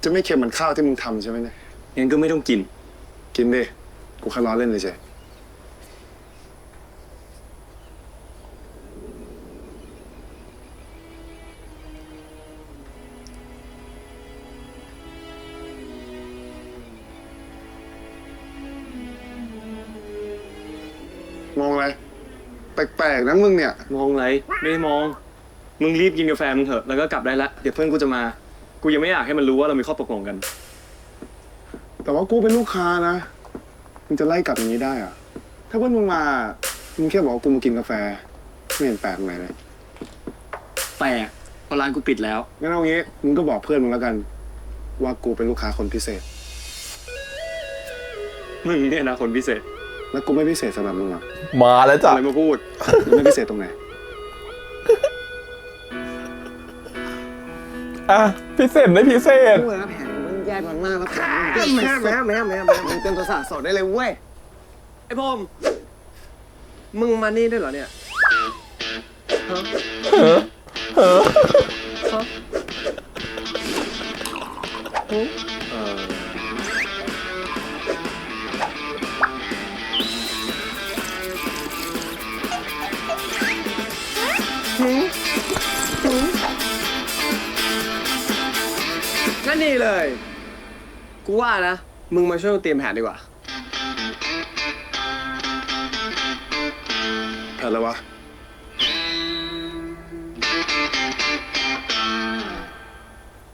จะไม่เค็มเหมือนข้าวที่มึงทำใช่ไหมเนี่ย งั้นก็ไม่ต้องกิน กินดิ กูแค่ล้อเล่นเลยเฉยมองอะไร แปลกๆนะมึงเนี่ย มองอะไรไม่ได้มอง มึงรีบกินกาแฟมึงเถอะแล้วก็กลับได้ละเดี๋ยวเพื่อนกูจะมา กูยังไม่อยากให้มันรู้ว่าเรามีข้อตกลงกัน แต่ว่ากูเป็นลูกค้านะ มึงจะไล่กลับอย่างนี้ได้เหรอะถ้าเพื่อนมึงมา มึงแค่บอกว่ากูมากินกาแฟ ไม่เห็นแปลกตรงไหนเลย แปลกเพราะร้านกูปิดแล้ว งั้นเอางี้ มึงก็บอกเพื่อนมึงแล้วกัน ว่ากูเป็นลูกค้าคนพิเศษ มึงเนี่ยนะคนพิเศษ แล้วกูไม่พิเศษสำหรับมึงอ่ะ มาแล้วจ้ะ อะไรมาพูด มึงไม่พิเศษตรงไหน อ่ะพิเศษได้พิเศษ พูดแล้วแผนมันแย่กว่ามากแล้วแผนมันแม่มันเต็มตัวสาสดได้เลยเว้ย ไอ้พมมึงมานี่ด้วยเหรอเนี่ย งั้นดีเลย กูว่านะ มึงมาช่วยกูเตรียมแผนดีกว่า แผนอะไรวะ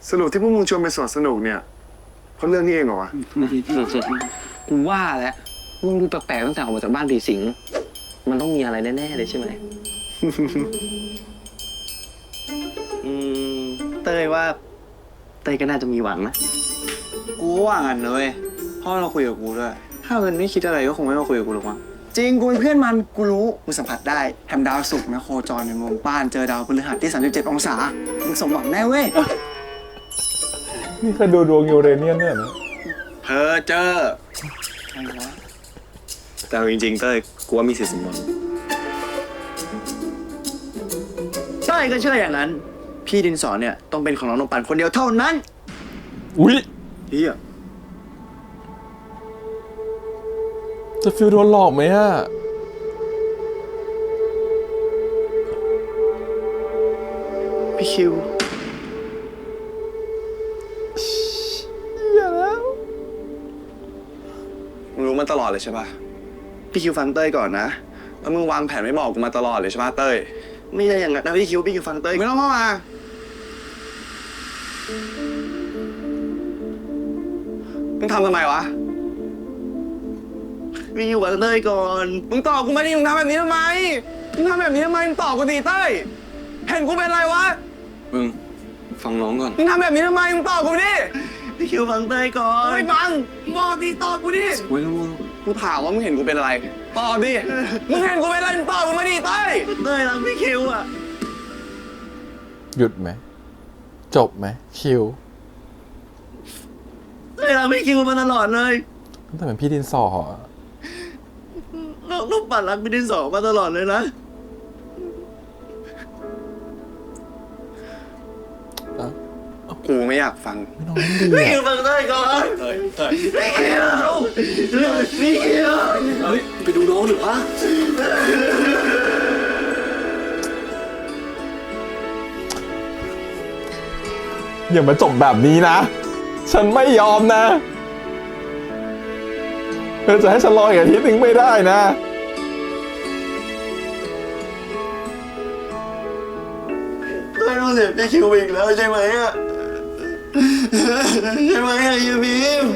สรุปที่พวกมึงชวนไปสวนสนุกเนี่ยเพราะเรื่องนี้เองเหรอวะ กูว่าแล้วมึงดูแปลกๆตั้งแต่ออกมาจากบ้านผีสิง มันต้องมีอะไรแน่ๆเลยใช่ไหม เต้ยว่า เต้ยก็น่าจะมีหวังนะ กูว่างั้นนะเว้ยพ่อเราคุยกับกูด้วย ถ้ามันไม่คิดอะไรก็คงไม่มาคุยกับกูหรอกมั้งจริง กูเป็นเพื่อนมัน กูรู้ กูสัมผัสได้แถมดาวศุกร์นะโคจรในมุมบ้าน เจอดาวพฤหัสที่ 37 องศา มึงสมหวังแน่เว้ย นี่เคยดูดวงยูเรเนียนเนี่ยนะ เพอเจอ แต่เอาจริงๆเต้ยกูว่ามีสิทธิ์สมหวัง ใช่ก็เชื่ออย่างนั้น พี่ดินสอนเนี่ยต้องเป็นของน้องนมปันคนเดียวเท่านั้น อุ๊ย เฮีย จะฟิลโดนหลอกไหมอะ พี่คิว อย่าแล้ว มึงรู้มาตลอดเลยใช่ปะพี่คิวฟังเต้ยก่อนนะ แล้วมึงวางแผนไม่บอกกูมาตลอดเลยใช่ปะเต้ย ไม่ใช่อย่างนั้นนะพี่คิวฟังเต้ยไม่ต้องเข้ามา มึงทำทำไมวะ พี่คิวฟังเต้ยก่อน มึงตอบกูมาดิมึงทำแบบนี้ทำไม มึงทำแบบนี้ทำไม มึงตอบกูดิเต้ย เห็นกูเป็นอะไรวะ มึงฟังน้องก่อน มึงทำแบบนี้ทำไม มึงตอบกูดิ พี่คิวฟังเต้ยก่อน ไม่ฟังบอกดิตอบกูดิ เว้ยแล้วมึง กูถามว่ามึงเห็นกูเป็นอะไร ตอบดิ มึงเห็นกูเป็นอะไรมึงตอบกูมาดิเต้ยเต้ยรักพี่คิวอ่ะ หยุดไหม จบไหมคิว เต้ยรักพี่คิวมาตลอดเลย ตั้งแต่เป็นพี่ดินสออะ เราต้องปัดรักพี่ดินสอมาตลอดเลยนะ กูไม่อยากฟัง ไม่น้องดี พี่คิ อะ วฟังเต้ยก่อนพี่คิวพี่คิว ไปดูน้องหรือวะ อย่ามาจบแบบนี้นะ ฉันไม่ยอมนะเธอจะให้ฉันรออีกอาทิตย์หนึ่งไม่ได้นะ เต้ยต้องเสียพี่คิวอีกแล้วใช่ไหมอ่ะ ใช่ไหมอ่ะยูบีม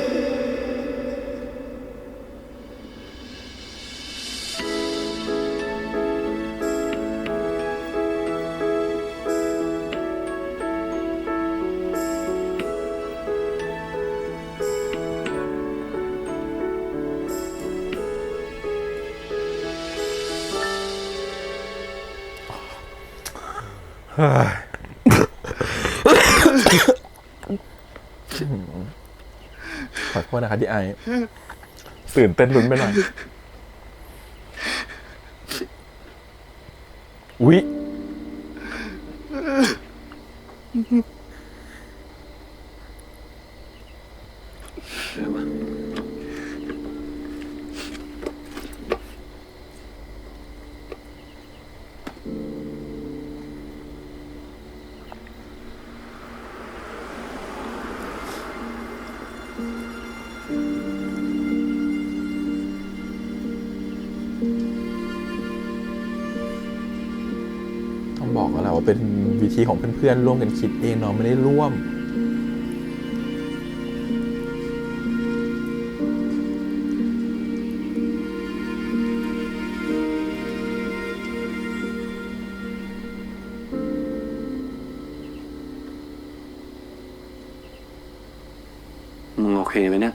ขอโทษนะคะที่ไอตื่นเต้นลุ้นไปหน่อย อุ๊ย ต้องบอกแล้วแหละว่าเป็นวิธีของเพื่อนๆร่วมกันคิดเองเนาะไม่ได้ร่วม มึงโอเคไหมเนี่ย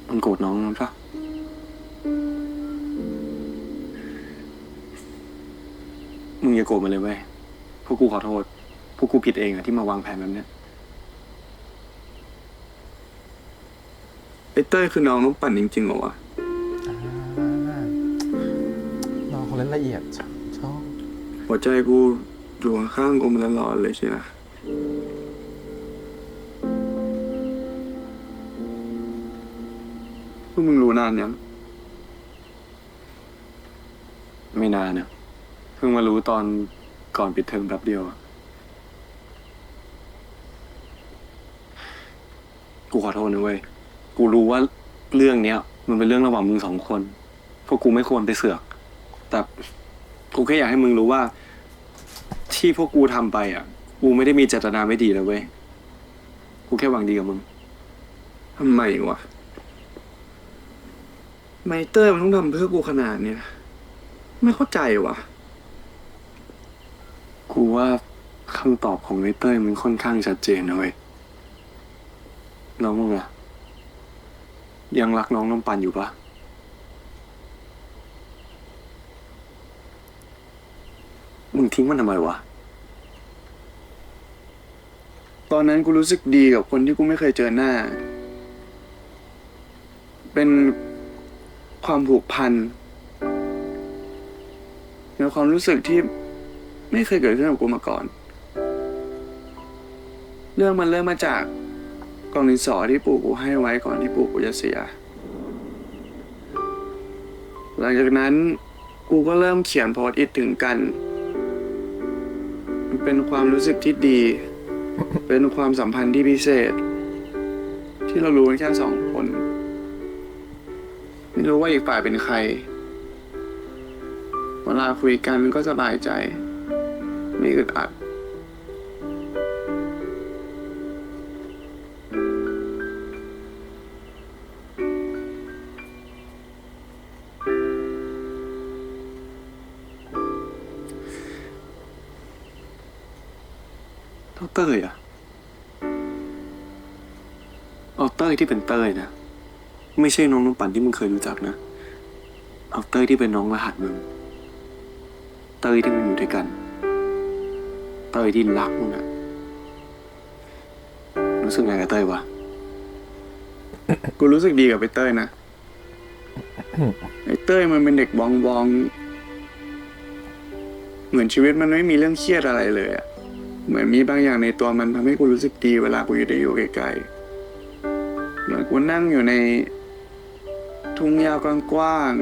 มึงโกรธน้องมันปะมึงอย่าโกรธมันเลยเว้ย พวกกูขอโทษ พวกกูผิดเองอะที่มาวางแผนแบบเนี้ย ไอ้เต้ยคือน้องน้องปั่นจริงๆเหรอวะ น้องเขาเล่นละเอียดชอบ หัวใจกูอยู่ข้างๆกูมาตลอดเลยใช่ไหมพวกมึงรู้นานยัง ไม่นานเนี่ยเพิ่งมารู้ตอนก่อนปิดเทอมแป๊บเดียวอะกูขอโทษนะเว้ย กูรู้ว่าเรื่องเนี้ย มันเป็นเรื่องระหว่างมึงสองคน พวกกูไม่ควรไปเสือก แต่กูแค่อยากให้มึงรู้ว่า ที่พวกกูทำไปอ่ะ กูไม่ได้มีเจตนาไม่ดีเลยเว้ย กูแค่หวังดีกับมึง ทำไมวะไมเตอร์มันต้องทำเพื่อกูขนาดเนี้ยไม่เข้าใจวะ กูว่าคำตอบของไอ้เต้ยมันค่อนข้างชัดเจนนะเว้ยแล้วมึงอะยังรักน้องน้ำปั่นอยู่ปะมึงทิ้งมันทำไมวะ ตอนนั้นกูรู้สึกดีกับคนที่กูไม่เคยเจอหน้า เป็นความผูกพันเป็นความรู้สึกที่ไม่เคยเกิดขึ้นกับกูมาก่อน เรื่องมันเริ่มมาจาก กล่องดินสอที่ปู่กูให้ไว้ก่อนที่ปู่กูจะเสีย หลังจากนั้นกูก็เริ่มเขียนโพสต์อิทถึงกัน มันเป็นความรู้สึกที่ดี เป็นความสัมพันธ์ที่พิเศษ ที่เรารู้กันแค่2 คน ไม่รู้ว่าอีกฝ่ายเป็นใคร เวลาคุยกันก็สบายใจ ไม่อึดอัด เต้ยอะเอาเต้ยที่เป็นเต้ยนะ ไม่ใช่น้องน้ำปั่นที่มึงเคยรู้จักนะ เอาเต้ยที่เป็นน้องรหัสมึง เต้ยที่มึงอยู่ด้วยกัน เต้ยที่รักมึงอะรู้สึกไงกับเต้ยวะ กูรู้สึกดีกับไอ้เต้ยนะ ไอ้เต้ยมันเป็นเด็กบองเหมือนชีวิตมันไม่มีเรื่องเครียดอะไรเลยอะเหมือนมีบางอย่างในตัวมันทำให้กูรู้สึกดีเวลากูได้อยู่ไกลๆเหมือนกูนั่งอยู่ในทุ่งหญ้ากว้าง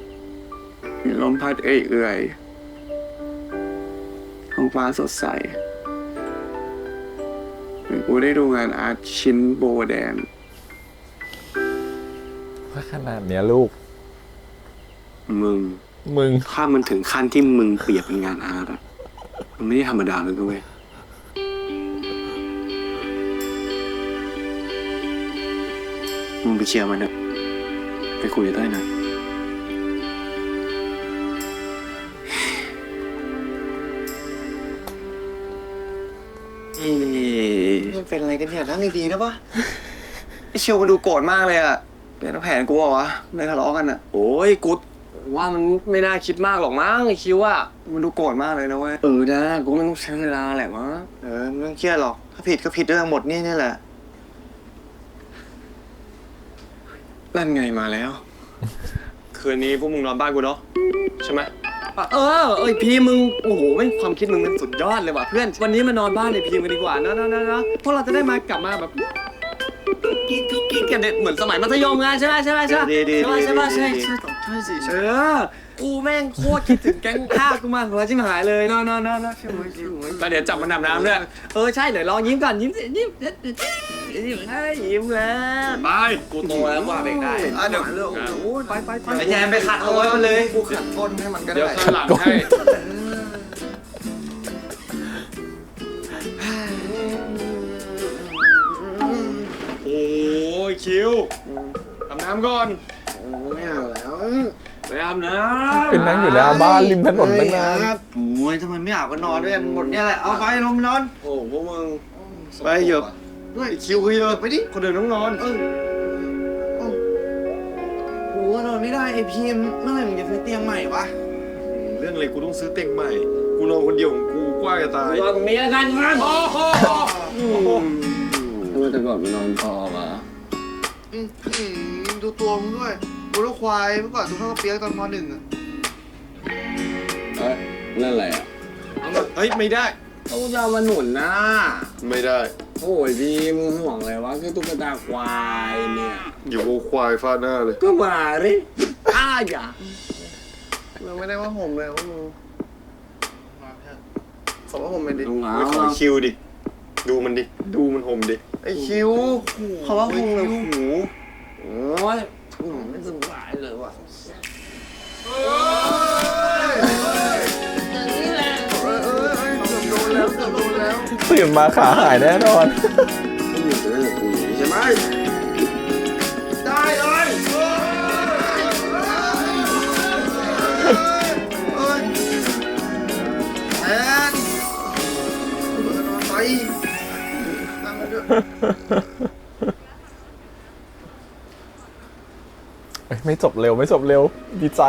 ๆมีลมพัดเอื่อยๆท้องฟ้าสดใสเหมือนกูได้ดูงานอาร์ตชิ้นโบแดง ว่าขนาดเนี้ยลูก มึงถ้ามันถึงขั้นที่มึงเปรียบเป็นงานอาร์ตอะมันไม่ได้ธรรมดาเลยนะเว้ย มึงไปเคลียร์มันเถอะไปคุยกับเต้ยหน่อยมันเป็นอะไรกันเนี่ยนั่งดีๆนะปะไอเชียวมาดูโกรธมากเลยอะเป็นแผนกูเหรอวะไม่ทะเลาะกันอะ โอ้ยกูว่ามันไม่น่าคิดมากหรอกมั้งไอคิวอะ มันดูโกรธมากเลยนะเว้ย นะกูมันต้องใช้เวลาแหละมั้ง ไม่ต้องเครียดหรอก ถ้าผิดก็ผิดด้วยทั้งหมดนี่แหละ นั่นไงมาแล้ว คืนนี้พวกมึงนอนบ้านกูเนาะใช่ไหม พี่มึงโอ้โหไม่ความคิดมึงมันสุดยอดเลยว่ะเพื่อนวันนี้มานอนบ้านในพีมกันดีกว่านะพวกเราจะได้มากลับมาแบบกิ๊กกันเหมือนสมัยมัธยมไงใช่ไหมใช่กูแม่งโคตรคิดถึงแก๊งข้ากูมากเลยชิมหายเลยนะชิมหาย แล้วเดี๋ยวจับมันอาบน้ำด้วย ใช่เดี๋ยวลองยิ้มก่อนยิ้มแล้ว ไปกูโตแล้วกว่าเด็กได้ เดี๋ยวไป ไอ้แยมไปขัดเอาไว้มันเลย กูขัดก้นให้มันก็ได้ เดี๋ยวข้างหลังให้โอ้ยคิวอาบน้ำก่อน ไม่เอาแล้ว ไปอาบน้ำ เป็นนั่งอยู่หน้าบ้านริมถนนตั้งนาน โอ้ยทำไมไม่อาบก็นอนด้วยกันหมดเนี่ยแหละ เอาไปลงนอน โอ้พวกมึง ไปเหยอะไอ้คิวคือเหยอะไปดิ คนอื่นต้องนอน กูว่านอนไม่ได้ไอ้พีมเมื่อไหร่มึงจะซื้อเตียงใหม่วะ เรื่องอะไรกูต้องซื้อเตียงใหม่ กูนอนคนเดียวของกูกว้างจะตาย นอนตรงนี้แล้วกันครับ โอ้โห แต่ก่อนมันนอนพอมา ดูตัวมึงด้วยกูลูกควายเมื่อก่อนดูข้าวเปี๊ยกตอนม.1อะ นั่นแหละ เฮ้ยไม่ได้ ต้องจะเอามาหนุนนะ ไม่ได้ โอ้ยพี่มึงห่วงอะไรวะคือตุ๊กตาควายเนี่ย อยู่กูควายฟาดหน้าเลย ก็มาดิอย่า มึงไม่ได้ว่าผมเลยว่ามึงขอว่าผมเป็นดิ ลงมา ไม่ขอคิวดิ ดูมันดิ ดูมันห่มดิ ไอ้คิวขอว่าผมเลยหู โอ้ยไม่สบายเลยว่ะ ตื่นมาขาหายแน่นอน ใช่ไหม ได้เลยแทนนอนไปนั่งไปด้วย ไม่จบเร็วไม่จบเร็ว ดีใจ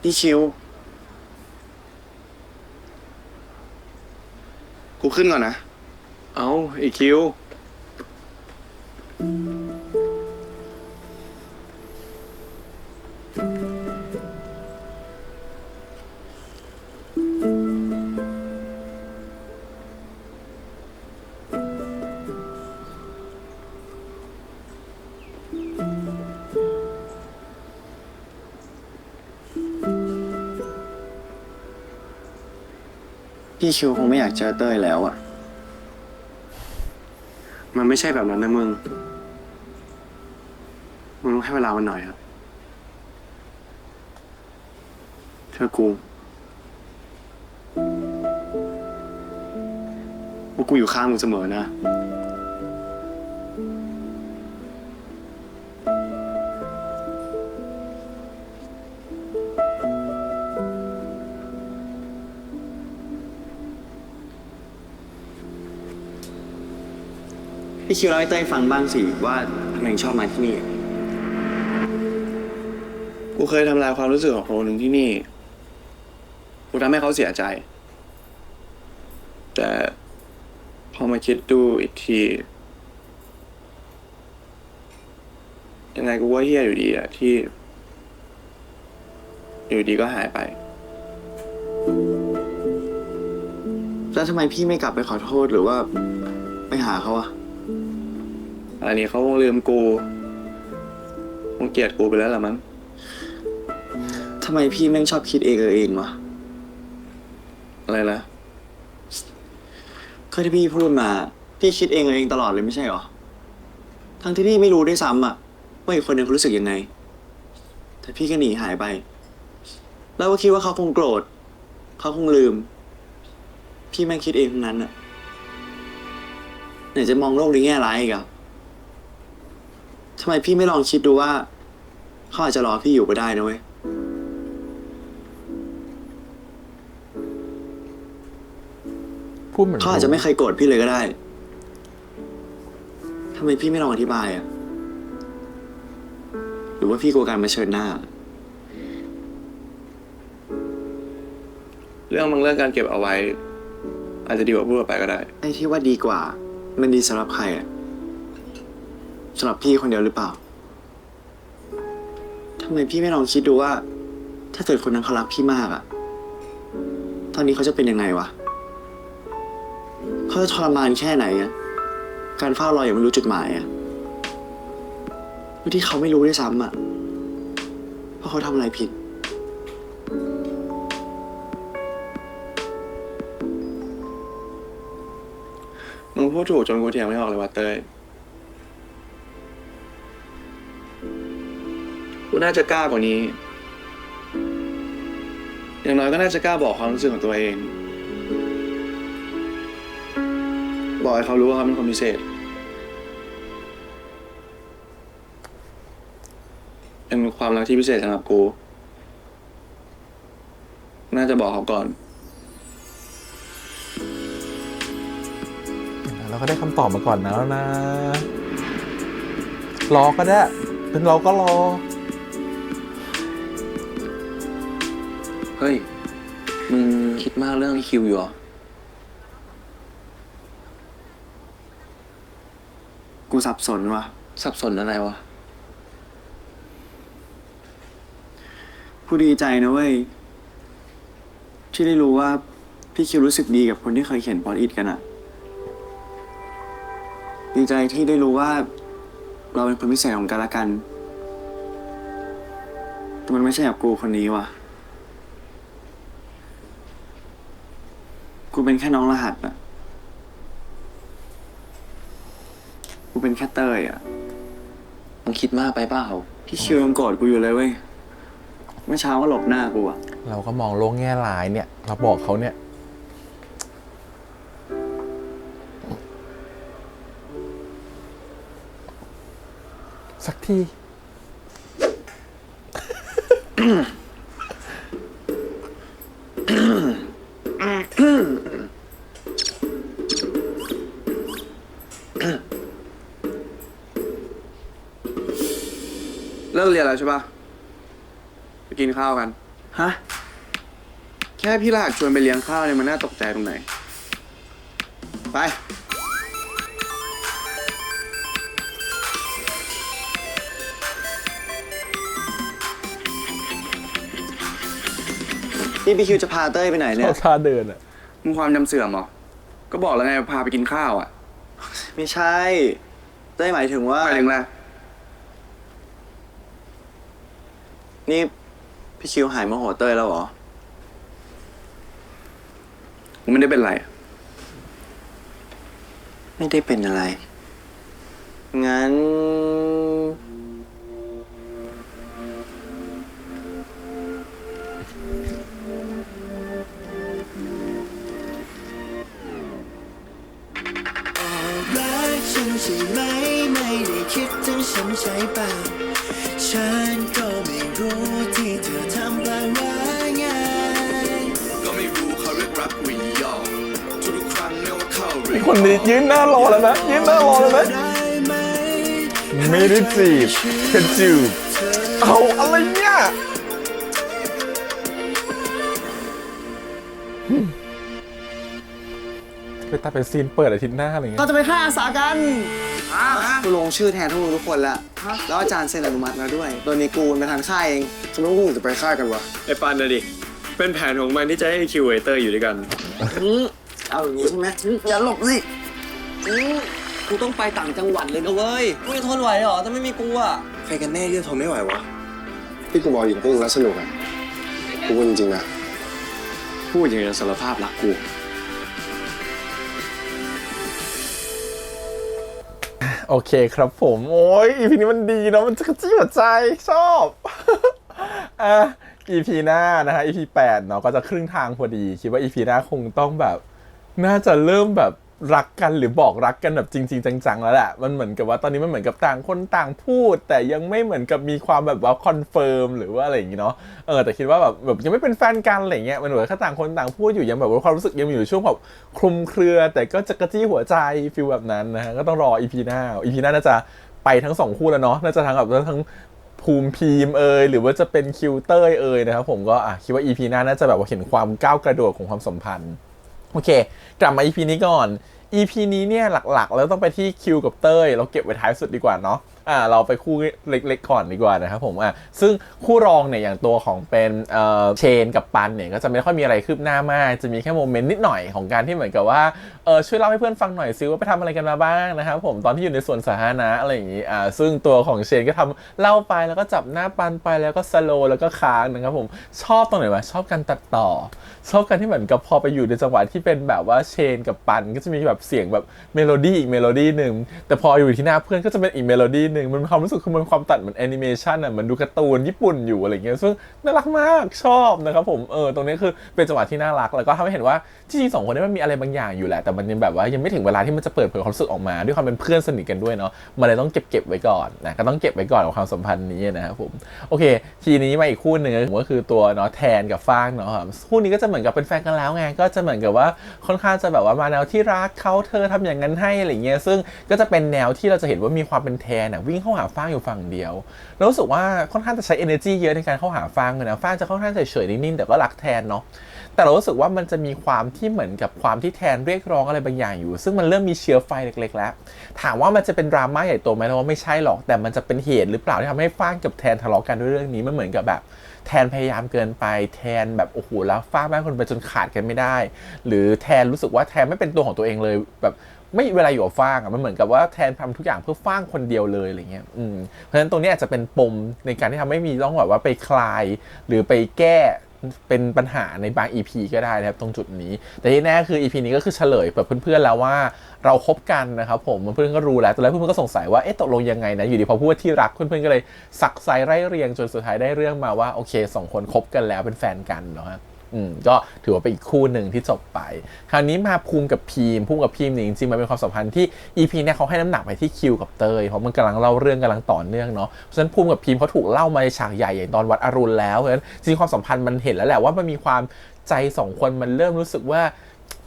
พี่คิว กู ขึ้นก่อนนะ เอาไอคิว พี่คิวคงไม่อยากเจอเต้ยแล้วอ่ะ มันไม่ใช่แบบนั้นนะมึงต้องให้เวลามันหน่อยครับเชื่อกูว่ากูอยู่ข้างมึงเสมอนะ พี่คิวเล่าให้เต้ยฟังบ้างสิว่าทำไมถึงชอบมาที่นี่ กูเคยทำลายความรู้สึกของคนหนึ่งที่นี่ กูทำให้เขาเสียใจ แต่พอมาคิดดูอีกที ยังไงกูว่าเฮี้ยอยู่ดีอะที่อยู่ดีก็หายไป แล้วทำไมพี่ไม่กลับไปขอโทษหรือว่าไปหาเขาอะ อันนี้เขาคงลืมกูคงเกลียดกูไปแล้วล่ะมั้ง ทำไมพี่แม่งชอบคิดเองเองวะ อะไรนะ เคยที่พี่พูดมา พี่คิดเองตลอดเลยไม่ใช่หรอ ทั้งที่พี่ไม่รู้ด้วยซ้ำอะว่าอีกคนหนึงเขารู้สึกยังไง แต่พี่ก็หนีหายไป แล้วก็คิดว่าเขาคงโกรธ เขาคงลืม พี่แม่งคิดเองทั้งนั้นอะไหนจะมองโลกในแง่ร้ายอีกอะทำไมพี่ไม่ลองคิดดูว่าเขาอาจจะรอพี่อยู่ก็ได้นะเว้ย พูดเหมือน เขาอาจจะไม่เคยโกรธพี่เลยก็ได้ ทำไมพี่ไม่ลองอธิบายอะหรือว่าพี่กลัวการเผชิญหน้า เรื่องบางเรื่องการเก็บเอาไว้ อาจจะดีกว่าพูดออกไปก็ได้ ไอ้ที่ว่าดีกว่า มันดีสำหรับใครอะสำหรับพี่คนเดียวหรือเปล่า ทำไมพี่ไม่ลองคิดดูว่า ถ้าเกิดคนนั้นเขารักพี่มากอะตอนนี้เขาจะเป็นยังไงวะ เขาจะทรมานแค่ไหนอะการเฝ้ารออย่างไม่รู้จุดหมายอะโดยที่เขาไม่รู้ด้วยซ้ำอะเพราะเขาทำอะไรผิด มึงพูดถูกจนกูเถียงไม่ออกเลยว่าเต้ย กูน่าจะกล้ากว่านี้ อย่างน้อยก็น่าจะกล้าบอกความรู้สึกของตัวเอง บอกให้เขารู้ว่าเขาเป็นคนพิเศษ เป็นความรักที่พิเศษสำหรับกู น่าจะบอกเขาก่อน เราก็ได้คำตอบมาก่อนนะแล้วนะ รอก็ได้ เป็นเราก็รอ เฮ้ย มึงคิดมากเรื่องคิวอยู่เหรอ กูสับสนว่ะ สับสนอะไรวะ กูดีใจนะเว้ย ที่ได้รู้ว่าพี่คิวรู้สึกดีกับคนที่เคยเขียนพอดอิทกันอะดีใจที่ได้รู้ว่าเราเป็นคนพิเศษของกันและกัน แต่มันไม่ใช่กับกูคนนี้ว่ะ กูเป็นแค่น้องรหัสอะกูเป็นแค่เต้ยอะ มึงคิดมากไปเปล่า พี่คิวยังโกรธกูอยู่เลยเว้ย เมื่อเช้าก็หลบหน้ากูอะ เราก็มองโลกแง่ร้ายเนี่ย เราบอกเขาเนี่ย สักที เลิกเรียนแล้วใช่ปะไปกินข้าวกัน ฮะ แค่พี่ลากชวนไปเลี้ยงข้าวเนี่ยมันน่าตกใจตรงไหน ไปนี่พี่คิวจะพาเต้ยไปไหนเนี่ ช ย อบท่าเดินอ่ะ มึงความจำเสื่อมเหรอ ก็บอกแล้วไงพาไปกินข้าวอ่ะ ไม่ใช่ เต้ยหมายถึงว่า ไปถึงแล้ว นี่พี่คิวหายโมโหเต้ยแล้วเหรอ กูไม่ได้เป็นไร ไม่ได้เป็นอะไร งั้น รักฉันใช่ไหมไม่ได้คิดถึงฉันใช่ป่ะฉันก็ไม่รู้ที่เธอทำแปลว่าไงก็ไม่รู้เขาเรียกรักหรือยอมทุกครั้งไม่ว่าเขาเรียก คนนี้ยืนหน้ารอแล้วนะยืนหน้ารอแล้วนะ ได้ไหม ไม่ได้จีบแค่จูบเอาอะไรเนี่ยไปตัดเป็นซีนเปิดอาทิตย์หน้าอะไรเงี้ เรา ย จะไปฆ่าอาสากันกูลงชื่อแทนพวกมึงทุกคนแล้ว แล้วอาจารย์เซ็นอนุมัติแล้วด้วย โดยมีกูเป็นประธานค่ายเอง ทำไมพวกมึงจะไปฆ่ากันวะ ไอ้ปันนะดิ เป็นแผนของมันที่จะให้คิวไอเตอร์อยู่ด้วยกัน เอาอย่างนี้ใช่ไหม อย่าหลบสิกูต้องไปต่างจังหวัดเลยนะเว้ยมึงจะทนไหวเหรอถ้าไม่มีกูอ่ะ ใครกันแน่ที่จะทนไม่ไหววะ ที่กูบอกอยู่กับพวกมึงแล้วสนุกอ่ะกูพูดจริงๆนะ พูดอย่างนี้สารภาพรักกู โอเคครับผมโอ้ย EP นี้มันดีเนาะมันจะกระจี้หัวใจชอบ อ่ะ EP หน้านะฮะ EP 8เนาะก็จะครึ่งทางพอดีคิดว่า EP หน้าคงต้องแบบน่าจะเริ่มแบบรักกันหรือบอกรักกันแบบจริงๆจังๆแล้วแหละมันเหมือนกับว่าตอนนี้มันเหมือนกับต่างคนต่างพูดแต่ยังไม่เหมือนกับมีความแบบว่าคอนเฟิร์มหรือว่าอะไรอย่างงี้เนาะแต่คิดว่าแบบยังไม่เป็นแฟนกันอะไรเงี้ยมันเหมือนแค่ต่างคนต่างพูดอยู่ยังแบบว่าความรู้สึกยังอยู่ช่วงแบบคลุมเครือแต่ก็จะกระจี้หัวใจฟีลแบบนั้นนะฮะก็ต้องรอ EP หน้า EP หน้าน่าจะไปทั้งสองคู่แล้วเนาะน่าจะทั้งแบบทั้งภูมิพีมหรือว่าจะเป็นคิวเตอร์นะครับผมก็คิดว่า EP หน้าน่าจะแบบว่าเห็นความก้าวกระโดดของความสัมพันธ์โอเคกลับมา EP นี้ก่อน EP นี้เนี่ยหลักๆแล้วต้องไปที่คิวกับเต้ยเราเก็บไว้ท้ายสุดดีกว่าเนาะเราไปคู่เล็กๆก่อนดีกว่านะครับผมซึ่งคู่รองเนี่ยอย่างตัวของเป็นเชนกับปันเนี่ยก็จะไม่ค่อยมีอะไรคืบหน้ามากจะมีแค่โมเมนต์นิดหน่อยของการที่เหมือนกับว่าช่วยเล่าให้เพื่อนฟังหน่อยซิว่าไปทำอะไรกันมาบ้างนะครับผมตอนที่อยู่ในสวนสาธารณะอะไรอย่างนี้ซึ่งตัวของเชนก็ทำเล่าไปแล้วก็จับหน้าปันไปแล้วก็สโลว์แล้วก็ค้างนะครับผมชอบตรงไหนวะชอบการตัดต่อชอบการที่เหมือนกับพอไปอยู่ในจังหวะที่เป็นแบบว่าเชนกับปันก็จะมีแบบเสียงแบบเมโลดี้อีกเมโลดี้หนึ่งแต่พออยู่ที่หน้าเพื่อนก็จะเป็นอีกเมโลดี้หนึ่งมันความรู้สึกคือมันความตัดเหมือนแอนิเมชันเหมือนดูการ์ตูนญี่ปุ่นอยู่อะไรเงี้ยซึ่งน่ารักมากชอบนะครับผมตรงนี้คือเป็นจังหวะที่น่ารักแล้วก็ทำให้เห็นว่าจริงๆสองคนนี้มันมีอะไรบางอย่างอยู่แหละแต่มันยังแบบว่ายังไม่ถึงเวลาที่มันจะเปิดเผยความรู้สึกออกมาด้วยความเป็นเพื่อนสนิทกันด้วยเนาะมันเลยต้องเก็บไว้ก่อนนะก็ต้องเก็บไว้ก่อนกับความสัมพันธ์นี้นะครับผมโอเคทีนี้มาอีกคู่หนึ่งก็คือตัวเนาะแทนกับฟางเนาะครับคู่นี้ก็จะเหมือนกับเป็นแฟนกันแล้วไงก็จะเหมือนกับว่าค่อนข้างจะแบบว่ามาแนวที่รักเขาเธอทำอย่างนั้นให้อะไรเงี้ยซึ่งก็จะเป็นแนวที่เราจะเห็นว่ามีความเป็นแทนวิ่งเข้าหาฟางอยู่ฝั่งเดียวแล้วรู้สึกว่าค่อนข้างจะใช้ energy เยอะในการเข้าหาฟางเลยนะฟางจะค่อนข้างเฉยๆนิ่งๆแต่ก็รักแทนเนาะแต่เรารู้สึกว่ามันจะมีความที่เหมือนกับความที่แทนเรียกร้องอะไรบางอย่างอยู่ซึ่งมันเริ่มมีเชื้อไฟเล็กๆแล้วถามว่ามันจะเป็นดราม่าใหญ่โตไหมเราว่าไม่ใช่หรอกแต่มันจะเป็นเหตุหรือเปล่าที่ทำให้ฟางกับแทนทะเลาะกันด้วยเรื่องนี้มันเหมือนกับแบบแทนพยายามเกินไปแทนแบบโอ้โหแล้วฟางแม่งคนไปจนขาดกันไม่ได้หรือแทนรู้สึกว่าแทนไม่เป็นตัวของตัวเองเลยแบบไม่เวลาอยู่กับฟางมันเหมือนกับว่าแทนทำทุกอย่างเพื่อฟางคนเดียวเลยอะไรเงี้ยเพราะฉะนั้นตรงนี้อาจจะเป็นปมในการที่ทำให้มีต้องแบบว่าไปคลายหรือไปแก้เป็นปัญหาในบาง EP ก็ได้นะครับตรงจุดนี้แต่ที่แน่คือ EP นี้ก็คือเฉลยแบบเพื่อนๆแล้วว่าเราคบกันนะครับผมเพื่อนๆก็รู้แล้วตอนแรกเพื่อนๆก็สงสัยว่าตกลงยังไงนะอยู่ดีพอพูดว่าที่รักเพื่อนๆก็เลยสักไซไล่เรียงจนสุดท้ายได้เรื่องมาว่าโอเค2คนคบกันแล้วเป็นแฟนกันเนาะก็ถือว่าเป็นอีกคู่หนึ่งที่จบไปคราวนี้มาภูมิกับพีมเนี่ยจริงๆมันเป็นความสัมพันธ์ที่ EP เนี่ยเขาให้น้ำหนักไปที่คิวกับเตยเพราะมันกำลังเล่าเรื่องกำลังต่อเนื่องเนาะเพราะฉะนั้นภูมิกับพีมเขาถูกเล่ามาในฉากใหญ่อย่างตอนวัดอรุณแล้วเพราะฉะนั้นจริงๆความสัมพันธ์มันเห็นแล้วแหละว่ามันมีความใจ2คนมันเริ่มรู้สึกว่า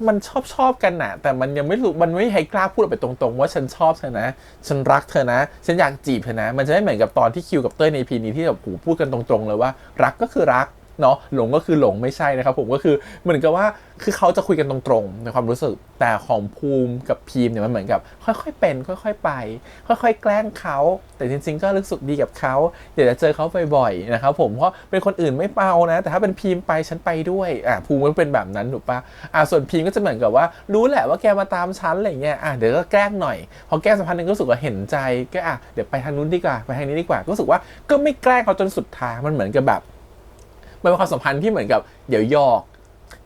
มันชอบกันนะแต่มันยังไม่รู้มันไม่ให้กล้าพูดออกไปตรงๆว่าฉันชอบเธอนะฉันรักเธอนะฉันอยากจีบเธอนะมันจะไม่เหมือนกับตอนที่คิวกับเต้ยใน EP นี้ที่แบบพูดกันตรงๆเลยว่ารักก็คือรัก เนาะหลงก็คือหลงไม่ใช่นะครับผมก็คือเหมือนกับว่าคือเขาจะคุยกันตรงๆในความรู้สึกแต่ของภูมิกับพีมเนี่ยมันเหมือนกับค่อยๆเป็นค่อยๆไปค่อยๆแกล้งเขาแต่จริงๆก็รู้สึกดีกับเขาเดี๋ยวจะเจอเขาบ่อยๆนะครับผมเพราะเป็นคนอื่นไม่เปานะแต่ถ้าเป็นพีมไปฉันไปด้วยภูมิก็เป็นแบบนั้นถูกปะส่วนพีมก็จะเหมือนกับว่ารู้แหละว่าแกมาตามฉันอะไรเงี้ยเดี๋ยวก็แกล้งหน่อยพอแกล้งสักพักนึงก็รู้สึกว่าเห็นใจก็เดี๋ยวไปทางนู้นดีกว่าไปทางนี้ดีกว่าก็รู้สึกว่าก็ไม่แกล้งเขาจนสุดทางมันเหมือนกับแบบมันเป็นความสัมพันธ์ที่เหมือนกับเดี๋ยวหยอก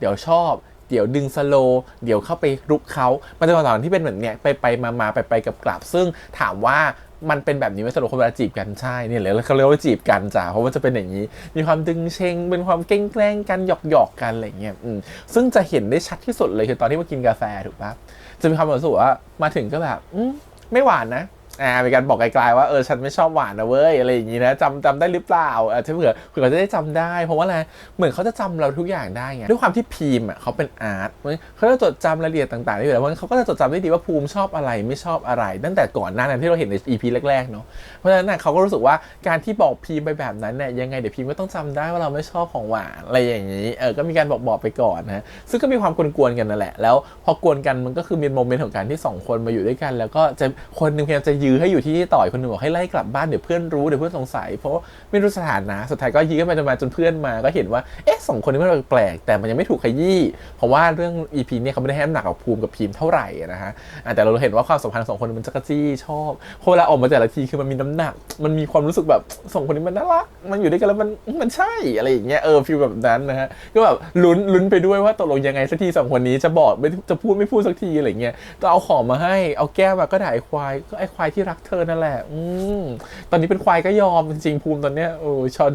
เดี๋ยวชอบเดี๋ยวดึงสโลเดี๋ยวเข้าไปรุกเขามันจะเป็นตอนที่เป็นเหมือนเนี้ยไปมาไปกับกลับซึ่งถามว่ามันเป็นแบบนี้ไม่สำหรับคนเวลาจีบกันใช่เนี่ยเลยเขาเรียกว่าจีบกันจ้ะเพราะว่าจะเป็นอย่างนี้มีความดึงเชงเป็นความแกล้งกันหยอกกันอะไรเงี้ยซึ่งจะเห็นได้ชัดที่สุดเลยคือตอนที่มากินกาแฟถูกปะจะมีความรู้สึกว่ามาถึงก็แบบไม่หวานนะเป็นการบอกไกลๆว่าฉันไม่ชอบหวานนะเว้ยอะไรอย่างนี้นะจำได้หรือเปล่าถ้าเผื่อเขาจะได้จำได้เพราะว่าอะไรเหมือนเขาจะจำเราทุกอย่างได้ไงด้วยความที่พีมเขาเป็นอาร์ตเขาจะจดจำรายละเอียดต่างๆได้อยู่แล้วเพราะเขาก็จะจดจำได้ดีว่าภูมิชอบอะไรไม่ชอบอะไรตั้งแต่ก่อนหน้านั้นที่เราเห็นใน EP แรกๆเนาะเพราะฉะนั้นเขาก็รู้สึกว่าการที่บอกพีมไปแบบนั้นเนี่ยยังไงเดี๋ยวพีมก็ต้องจำได้ว่าเราไม่ชอบของหวานอะไรอย่างนี้ก็มีการบอกไปก่อนนะซึ่งก็มีความกวนๆกันนั่นแหละแล้วพอกวนกันมันก็คือมีโมเมนต์ของการที่2คนมาอยู่ด้วยกันแล้วก็จะคนนึงพยายามจะยื้อให้อยู่ที่นี่ต่อคนหนึ่งบอกให้ไล่กลับบ้านเดี๋ยวเพื่อนรู้เดี๋ยวเพื่อนสงสัยเพราะไม่รู้สถานะสุดท้ายก็ยื้อกันไปจนเพื่อนมาก็เห็นว่า2คนนี้มันแปลกแต่มันยังไม่ถูกขยี้เพราะว่าเรื่อง EP เนี่ยเขาไม่ได้ให้น้ำหนักกับภูมิกับพีมเท่าไหร่นะฮะแต่เราเห็นว่าความสัมพันธ์2คนมันจักรจี้ชอบพอเวลาออกมาแต่ละทีคือมันมีน้ำหนักมันมีความรู้สึกแบบ2คนนี้มันน่ารักมันอยู่ด้วยกันแล้วมันใช่อะไรอย่างเงี้ยฟีลแบบนั้นนะฮะก็แบบลุ้นไปด้วยว่าตกลงยังไงสักที2คนนี้จะบอกจะพูดไม่พูดสักทีอะไรเงี้ยก็เอาของมาให้เอาแก้วมาก็ด่าไอ้ควายที่รักเธอนั่นแหละตอนนี้เป็นควายก็ยอมจริงๆภูมิตอนเนี้ย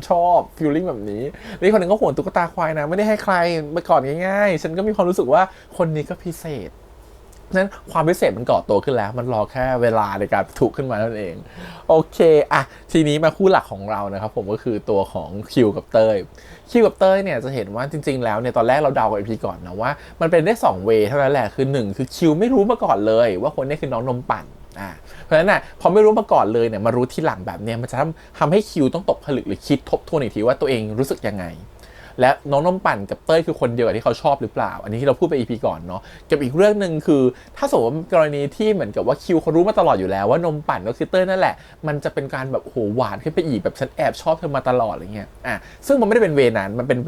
ชอบฟีลลิ่งแบบนี้นี่คนนึงก็ห่วงตุ๊กตาควายนะไม่ได้ให้ใครไปก่อนง่ายๆฉันก็มีความรู้สึกว่าคนนี้ก็พิเศษนั้นความพิเศษมันก่อตัวขึ้นแล้วมันรอแค่เวลาในการถูกขึ้นมานั่นเองโอเคทีนี้มาคู่หลักของเรานะครับผมก็คือตัวของคิวกับเต้ยเนี่ยจะเห็นว่าจริงๆแล้วเนี่ยตอนแรกเราเดากับEPก่อนนะว่ามันเป็นได้2เวย์เท่านั้นแหละคือ1คือคิวไม่รู้มาก่อนเลยว่าคนนี้คือน้องนมปั่นเพราะฉะนั้นพอไม่รู้มาก่อนเลยเนี่ยมารู้ทีหลังแบบเนี้ยมันจะทำให้คิวต้องตกผลึกหรือคิดทบทวนอีกทีว่าตัวเองรู้สึกยังไงและน้องนมปั่นกับเต้ยคือคนเดียวกับที่เขาชอบหรือเปล่าอันนี้ที่เราพูดไป EP ก่อนเนาะกับอีกเรื่องนึงคือถ้าสมมติกรณีที่เหมือนกับว่าคิวเขารู้มาตลอดอยู่แล้วว่านมปั่นก็คือเต้ยนั่นแหละมันจะเป็นการแบบโหหวานขึ้นไปอีกแบบฉันแอบชอบเธอมาตลอดอะไรเงี้ยซึ่งมันไม่ได้เป็นเวนั้นมันเป็น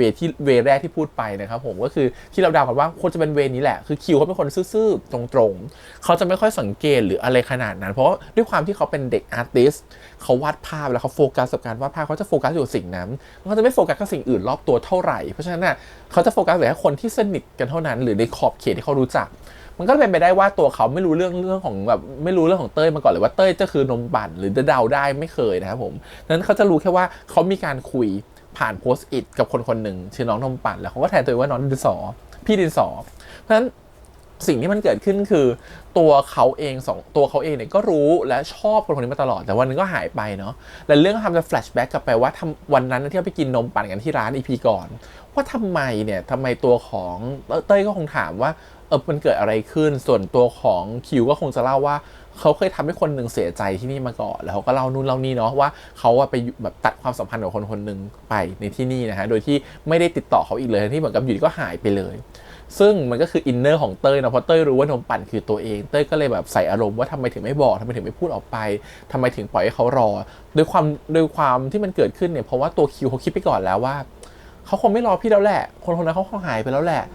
เวแรกที่พูดไปนะครับผมก็คือที่เราเดากันว่าคนจะเป็นเวนี้แหละคือคิวเขาเป็นคนซื่อๆตรงๆเขาจะไม่ค่อยสังเกตหรืออะไรขนาดนั้นเพราะด้วยความที่เขาเป็นเด็กอาร์ติสต์เขาวาดภาพแล้วเขาโฟกัสกับการวาดภาพเขาจะโฟกัสอยู่สิ่งนั้นเขาจะไม่โฟกัสกับสิ่งอื่นรอบตัวเท่าไหร่เพราะฉะนั้นเขาจะโฟกัสแต่แค่คนที่สนิทกันเท่านั้นหรือในขอบเขตที่เขารู้จักมันก็เป็นไปได้ว่าตัวเขาไม่รู้เรื่องของแบบไม่รู้เรื่องของเต้ยมาก่อนเลยว่าเต้ยจะคือนมปั่นหรือจะเดาได้ไม่เคยนะครับผมนั้นเขาจะรู้แค่ว่าเขามีการคุยผ่านโพสต์อิทกับคนหนึ่งชื่อน้องนมปั่นแล้วเขาก็แทนตัวเองว่าน้องดินสอพี่ดินสอเพราะฉะนั้นสิ่งที่มันเกิดขึ้นคือตัวเขาเองเนี่ยก็รู้และชอบคนนี้มาตลอดแต่วันนึงก็หายไปเนาะและเรื่องทำจะแฟลชแบ็กกลับไปว่าวันนั้นที่เราไปกินนมปั่นกันที่ร้าน EP ก่อนว่าทำไมตัวของเต้ยก็คงถามว่ามันเกิดอะไรขึ้นส่วนตัวของคิวก็คงจะเล่าว่าเขาเคยทำให้คนหนึ่งเสียใจที่นี่มาก่อนแล้วเขาก็เล่านู่นเล่านี่เนาะว่าเขาไปแบบตัดความสัมพันธ์กับคนหนึ่งไปในที่นี่นะฮะโดยที่ไม่ได้ติดต่อเขาอีกเลยที่เหมือนกับอยู่ดีก็หายไปเลยซึ่งมันก็คืออินเนอร์ของเต้ยนะเพราะเต้ยรู้ว่านมปั่นคือตัวเองเต้ยก็เลยแบบใส่อารมณ์ว่าทำไมถึงไม่บอกทำไมถึงไม่พูดออกไปทำไมถึงปล่อยให้เขารอด้วยความที่มันเกิดขึ้นเนี่ยเพราะว่าตัวคิวเขาคิดไปก่อนแล้วว่าเขาคงไม่รอพี่แล้วแหละคนนั้นเขาคงหายไปแล้วแหละ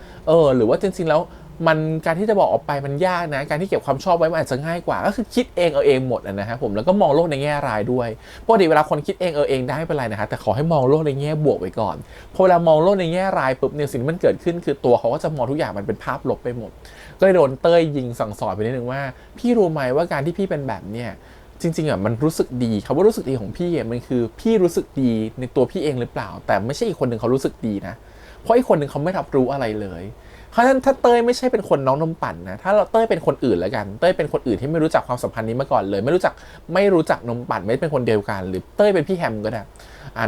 หรือว่าจริงๆแล้วมันการที่จะบอกออกไปมันยากนะการที่เก็บความชอบไว้มันอาจจะง่ายกว่าก็คือคิดเองหมดนะครับผมแล้วก็มองโลกในแง่ร้ายด้วยปกติเวลาคนคิดเองได้ไม่เป็นไรนะครับแต่ขอให้มองโลกในแง่บวกไว้ก่อนพอเวลามองโลกในแง่ร้ายปุ๊บเนี่ยสิ่งที่มันเกิดขึ้นคือตัวเขาก็จะมองทุกอย่างมันเป็นภาพลบไปหมดก็เลยโดนเต้ยยิงสั่งสอนไปนิดนึงว่าพี่รู้ไหมว่าการที่พี่เป็นแบบเนี่ยจริงๆมันรู้สึกดีคำว่ารู้สึกดีของพี่มันคือพี่รู้สึกดีในตัวพี่เองหรือเปล่าแต่ไม่ใช่อีกคนหนึ่งเขารู้สึกดีนะเพราะอีกคนหนึ่งเขาไม่รับรู้อะไรเลยเพราะฉะนั้นถ้าเต้ยไม่ใช่เป็นคนน้องนมปั่นนะถ้าเราเต้ยเป็นคนอื่นแล้วกันเต้ยเป็นคนอื่นที่ไม่รู้จักความสัมพันธ์นี้มาก่อนเลยไม่รู้จักนมปั่นไม่เป็นคนเดียวกันหรือเต้ยเป็นพี่แฮมก็ได้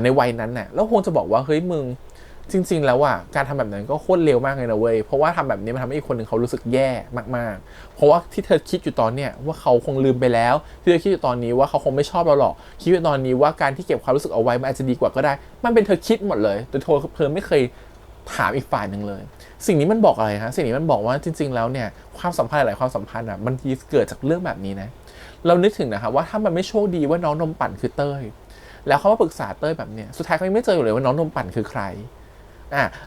ในวัยนั้นน่ะแล้วคงจะบอกว่าเฮ้ยมึงจ จริงๆแล้วอ่ะการทำแบบนั้นก็โคตรเร็วมากเลยนะเว้ยเพราะว่าทำแบบนี้มันทำให้อีกคนหนึ่งเขารู้สึกแย่มากๆเพราะว่าที่เธอคิดอยู่ตอนเนี้ยว่าเขาคงลืมไปแล้วที่เธอคิดอยู่ตอนนี้ว่าเขาคงไม่ชอบเราหรอกคิดอยู่ตอนนี้ว่าการที่เก็บความรู้สึกเอาไว้มันอาจจะดีกว่าก็ได้มันเป็นเธอคิดหมดเลยแต่เธอไม่เคยถามอีกฝ่ายหนึ่งเลยสิ่งนี้มันบอกอะไรฮะสิ่งนี้มันบอกว่าจริงๆแล้วเนี่ยความสัมพันธ์หลายความสัมพันธ์อ่ะมันเกิดจากเรื่องแบบนี้นะเรานึกถึงนะครับว่าถ้ามันไม่โชคดีว่าน้องนมปั่นคือเต้ยแล้วเขามาปรึกษาเต้ยแบบเนี้ยสุดท้ายเขายังไม่เจออยู่เลยว่าน้องนมปั่นคือใคร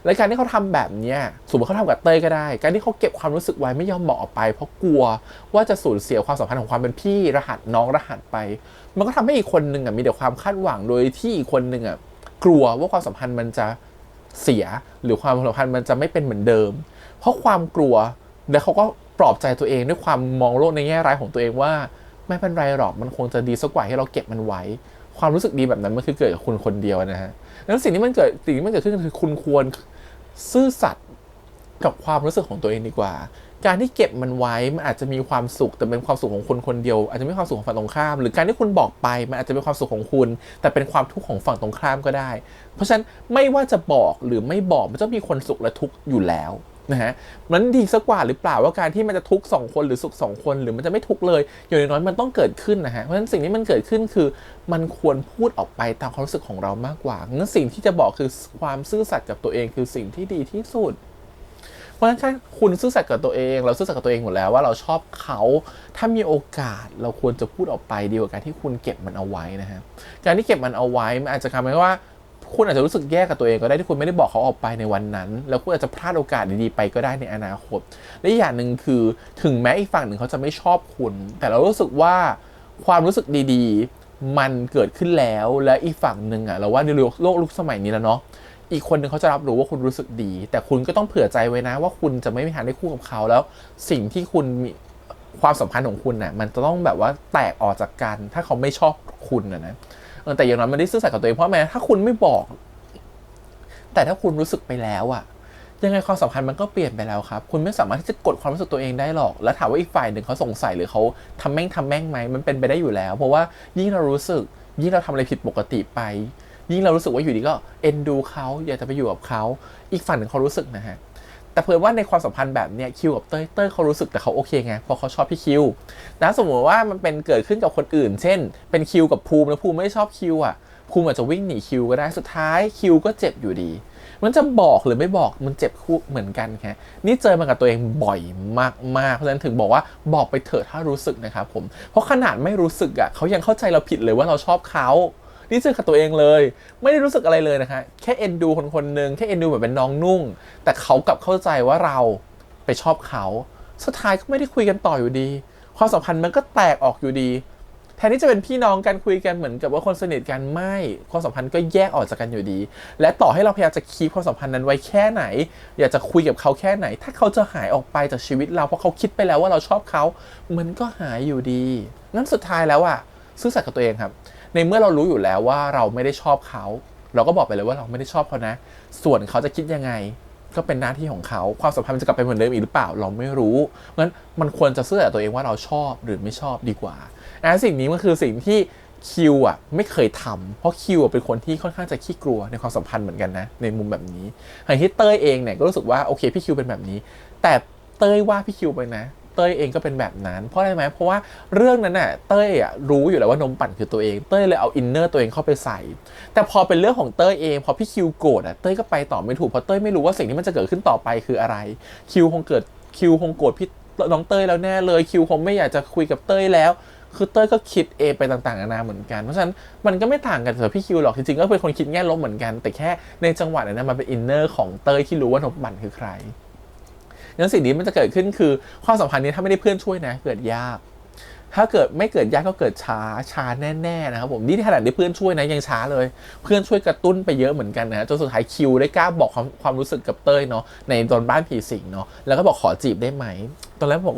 และการที่เขาทำแบบนี้สมมติเขาทำกับเต้ยก็ได้การที่เขาเก็บความรู้สึกไว้ไม่ยอมบอกออกไปเพราะกลัวว่าจะสูญเสียความสัมพันธ์ของความเป็นพี่รหัสน้องรหัสไปมันก็ทำให้อีกคนหนึ่งมีแต่ความคาดหวังโดยที่อีกคนหนึ่งกลัวว่าความสัมพันธ์มันจะเสียหรือความสัมพันธ์มันจะไม่เป็นเหมือนเดิมเพราะความกลัวแล้วเขาก็ปลอบใจตัวเองด้วยความมองโลกในแง่ร้ายของตัวเองว่าไม่เป็นไรหรอกมันคงจะดีสักกว่าให้เราเก็บมันไว้ความรู้สึกดีแบบนั้นมันคือเกิดกับคุณคนเดียวนะฮะแล้วสิ่งที่มันเกิดขึ้นคือคุณควรซื่อสัตย์กับความรู้สึกของตัวเองดีกว่าการที่เก็บมันไว้มันอาจจะมีความสุขแต่เป็นความสุขของคนคนเดียวอาจจะไม่มีความสุขของฝั่งตรงข้ามหรือการที่คุณบอกไปมันอาจจะเป็นความสุขของคุณแต่เป็นความทุกข์ของฝั่งตรงข้ามก็ได้เพราะฉะนั้นไม่ว่าจะบอกหรือไม่บอกมันจะมีคนสุขและทุกข์อยู่แล้วนะฮะมันดีสักกว่าหรือเปล่าว่าการที่มันจะทุกข์2คนหรือสุข2คนหรือมันจะไม่ทุกข์เลยอย่างน้อยมันต้องเกิดขึ้นนะฮะเพราะฉะนั้นสิ่งที่มันเกิดขึ้นคือมันควรพูดออกไปตามความรู้สึกของเรามากกว่างั้นสิ่งที่จะบอกคือความซื่อสัตย์กับตัวเองคือสิ่งที่ดีที่สุดเพราะฉะนั้นถ้าคุณซื่อสัตย์กับตัวเองเราซื่อสัตย์กับตัวเองหมดแล้วว่าเราชอบเขาถ้ามีโอกาสเราควรจะพูดออกไปดีกว่าการที่คุณเก็บมันเอาไว้นะฮะการที่เก็บมันเอาไว้มันอาจจะทำให้ว่าคุณอาจจะรู้สึกแย่กับตัวเองก็ได้ที่คุณไม่ได้บอกเขาออกไปในวันนั้นแล้วคุณอาจจะพลาดโอกาสดีๆไปก็ได้ในอนาคตและอีกอย่างหนึ่งคือถึงแม้อีกฝั่งหนึ่งเขาจะไม่ชอบคุณแต่เรารู้สึกว่าความรู้สึกดีๆมันเกิดขึ้นแล้วและอีกฝั่งหนึ่งเราว่าในโลกยุคสมัยนี้แล้วเนาะอีกคนหนึ่งเขาจะรับรู้ว่าคุณรู้สึกดีแต่คุณก็ต้องเผื่อใจไว้นะว่าคุณจะไม่มีทางได้คู่กับเขาแล้วสิ่งที่คุณมีความสัมพันธ์ของคุณมันจะต้องแบบว่าแตกออกจากกันถ้าเขาไม่ชอบคุณนะแต่อย่างน้อยมันได้ซื่อสัตย์กับตัวเองเพราะแม้ถ้าคุณไม่บอกแต่ถ้าคุณรู้สึกไปแล้วยังไงความสัมพันธ์มันก็เปลี่ยนไปแล้วครับคุณไม่สามารถที่จะกดความรู้สึกตัวเองได้หรอกแล้วถามว่าอีกฝ่ายหนึ่งเขาสงสัยหรือเขาทำแม่งไหมมันเป็นไปได้อยู่แล้วเพราะว่ายิ่งเรารู้สึกยิ่งเราทำอะไรผิดปกติไปยิ่งเรารู้สึกว่าอยู่ดีก็เอ็นดูเขาอยากจะไปอยู่กับเขาอีกฝั่งหนึ่งเขารู้สึกนะฮะแต่เผื่อว่าในความสัมพันธ์แบบเนี้ยคิวกับเต้ยเขารู้สึกแต่เขาโอเคไงเพราะเขาชอบพี่คิวนะสมมติว่ามันเป็นเกิดขึ้นกับคนอื่นเช่นเป็นคิวกับภูมิแล้วภูมิไม่ชอบคิวภูมิอาจจะวิ่งหนีคิวก็ได้สุดท้ายคิวก็เจ็บอยู่ดีมันจะบอกหรือไม่บอกมันเจ็บคู่เหมือนกันแค่นี่เจอมากับตัวเองบ่อยมากๆเพราะฉะนั้นถึงบอกว่าบอกไปเถอะถ้ารู้สึกนะครับผมเพราะขนาดไม่รู้สึกเขายังเข้าใจเราผิดเลยว่าเราชอบเขานี่เจอกับตัวเองเลยไม่ได้รู้สึกอะไรเลยนะคะแค่เอ็นดูคนหนึ่งแค่เอ็นดูแบบเป็นน้องนุ่งแต่เขากลับเข้าใจว่าเราไปชอบเขาสุดท้ายก็ไม่ได้คุยกันต่ออยู่ดีความสัมพันธ์มันก็แตกออกอยู่ดีแทนที่จะเป็นพี่น้องกันคุยกันเหมือนกับว่าคนสนิทกันไม่ความสัมพันธ์ก็แยกออกจากกันอยู่ดีและต่อให้เราพยายามจะคีปความสัมพันธ์นั้นไว้แค่ไหนอยากจะคุยกับเขาแค่ไหนถ้าเขาจะหายออกไปจากชีวิตเราเพราะเขาคิดไปแล้วว่าเราชอบเขามันก็หายอยู่ดีงั้นสุดท้ายแล้วซื่อสัตย์กับตัวเองครับในเมื่อเรารู้อยู่แล้วว่าเราไม่ได้ชอบเขาเราก็บอกไปเลยว่าเราไม่ได้ชอบเขานะส่วนเขาจะคิดยังไงก็เป็นหน้าที่ของเขาความสัมพันธ์จะกลับไปเหมือนเดิมอีกหรือเปล่าเราไม่รู้งั้นมันควรจะซื่อสัตย์กับตัวเองว่าเราชอบหรือไม่ชอบดีกว่าสิ่งนี้มันคือสิ่งที่คิวไม่เคยทำเพราะคิวเป็นคนที่ค่อนข้างจะขี้กลัวในความสัมพันธ์เหมือนกันนะในมุมแบบนี้อย่างที่เต้ยเองเนี่ยก็รู้สึกว่าโอเคพี่คิวเป็นแบบนี้แต่เต้ยว่าพี่คิวไปนะเต้ยเองก็เป็นแบบนั้นเพราะอะไรไหมเพราะว่าเรื่องนั้นเต้ยรู้อยู่แล้วว่านมปั่นคือตัวเองเต้ยเลยเอาอินเนอร์ตัวเองเข้าไปใส่แต่พอเป็นเรื่องของเต้ยเองพอพี่คิวโกรธเต้ยก็ไปต่อไม่ถูกเพราะเต้ยไม่รู้ว่าสิ่งที่มันจะเกิดขึ้นต่อไปคืออะไรคิวคงโกรธพี่น้องเต้ยแล้วแน่เลยคิวคงไม่อยากจะคุยกับเต้ยแล้วคือเต้ยก็คิดเองไปต่างๆนานาเหมือนกันเพราะฉะนั้นมันก็ไม่ต่างกันกับพี่คิวหรอกจริงๆก็เป็นคนคิดแง่ลบเหมือนกันแต่แค่ในจังหวะนั้นมันเป็นอินเนอร์ของเต้ยที่รู้ว่านมปั่นคือใครงั้นสิ่งนี้มันจะเกิดขึ้นคือความสัมพันธ์นี้ถ้าไม่ได้เพื่อนช่วยนะเกิดยากถ้าเกิดไม่เกิดยากก็เกิดช้าแน่ๆนะครับผมนี่ขนาดได้เพื่อนช่วยนะยังช้าเลยเพื่อนช่วยกระตุ้นไปเยอะเหมือนกันนะจนสุดท้ายคิวได้กล้าบอกความรู้สึกกับเต้ยเนาะในตอนบ้านผีสิงเนาะแล้วก็บอกขอจีบได้ไหมตอนแรกบ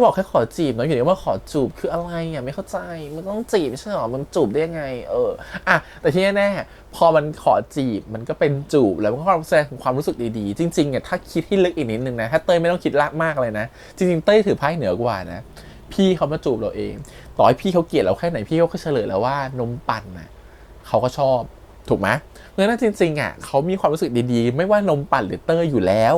อกแค่ขอจีบเนาะอยู่ดีว่าขอจูบคืออะไรไม่เข้าใจมันต้องจีบไม่ใช่หรอมันจูบได้ยังไงแต่ที่แน่ๆพอมันขอจีบมันก็เป็นจูบแล้วมันก็แสดงความรู้สึกดีๆจริงๆถ้าคิดให้ลึกอีกนิดนึงนะถ้าเต้ยไม่ต้องคิดมากเลยนะจริงๆเต้ยถือไพ่เหนือกว่านะพี่เขามาจูบเราเองต่อให้พี่เขาเกลียดเราแค่ไหนพี่เขาก็เฉลยแล้วว่านมปั่นเขาก็ชอบ ถูกไหมเพราะฉะนั้นจริงๆอ่ะเขามีความรู้สึกดีๆไม่ว่านมปั่นหรือเต้ยอยู่แล้ว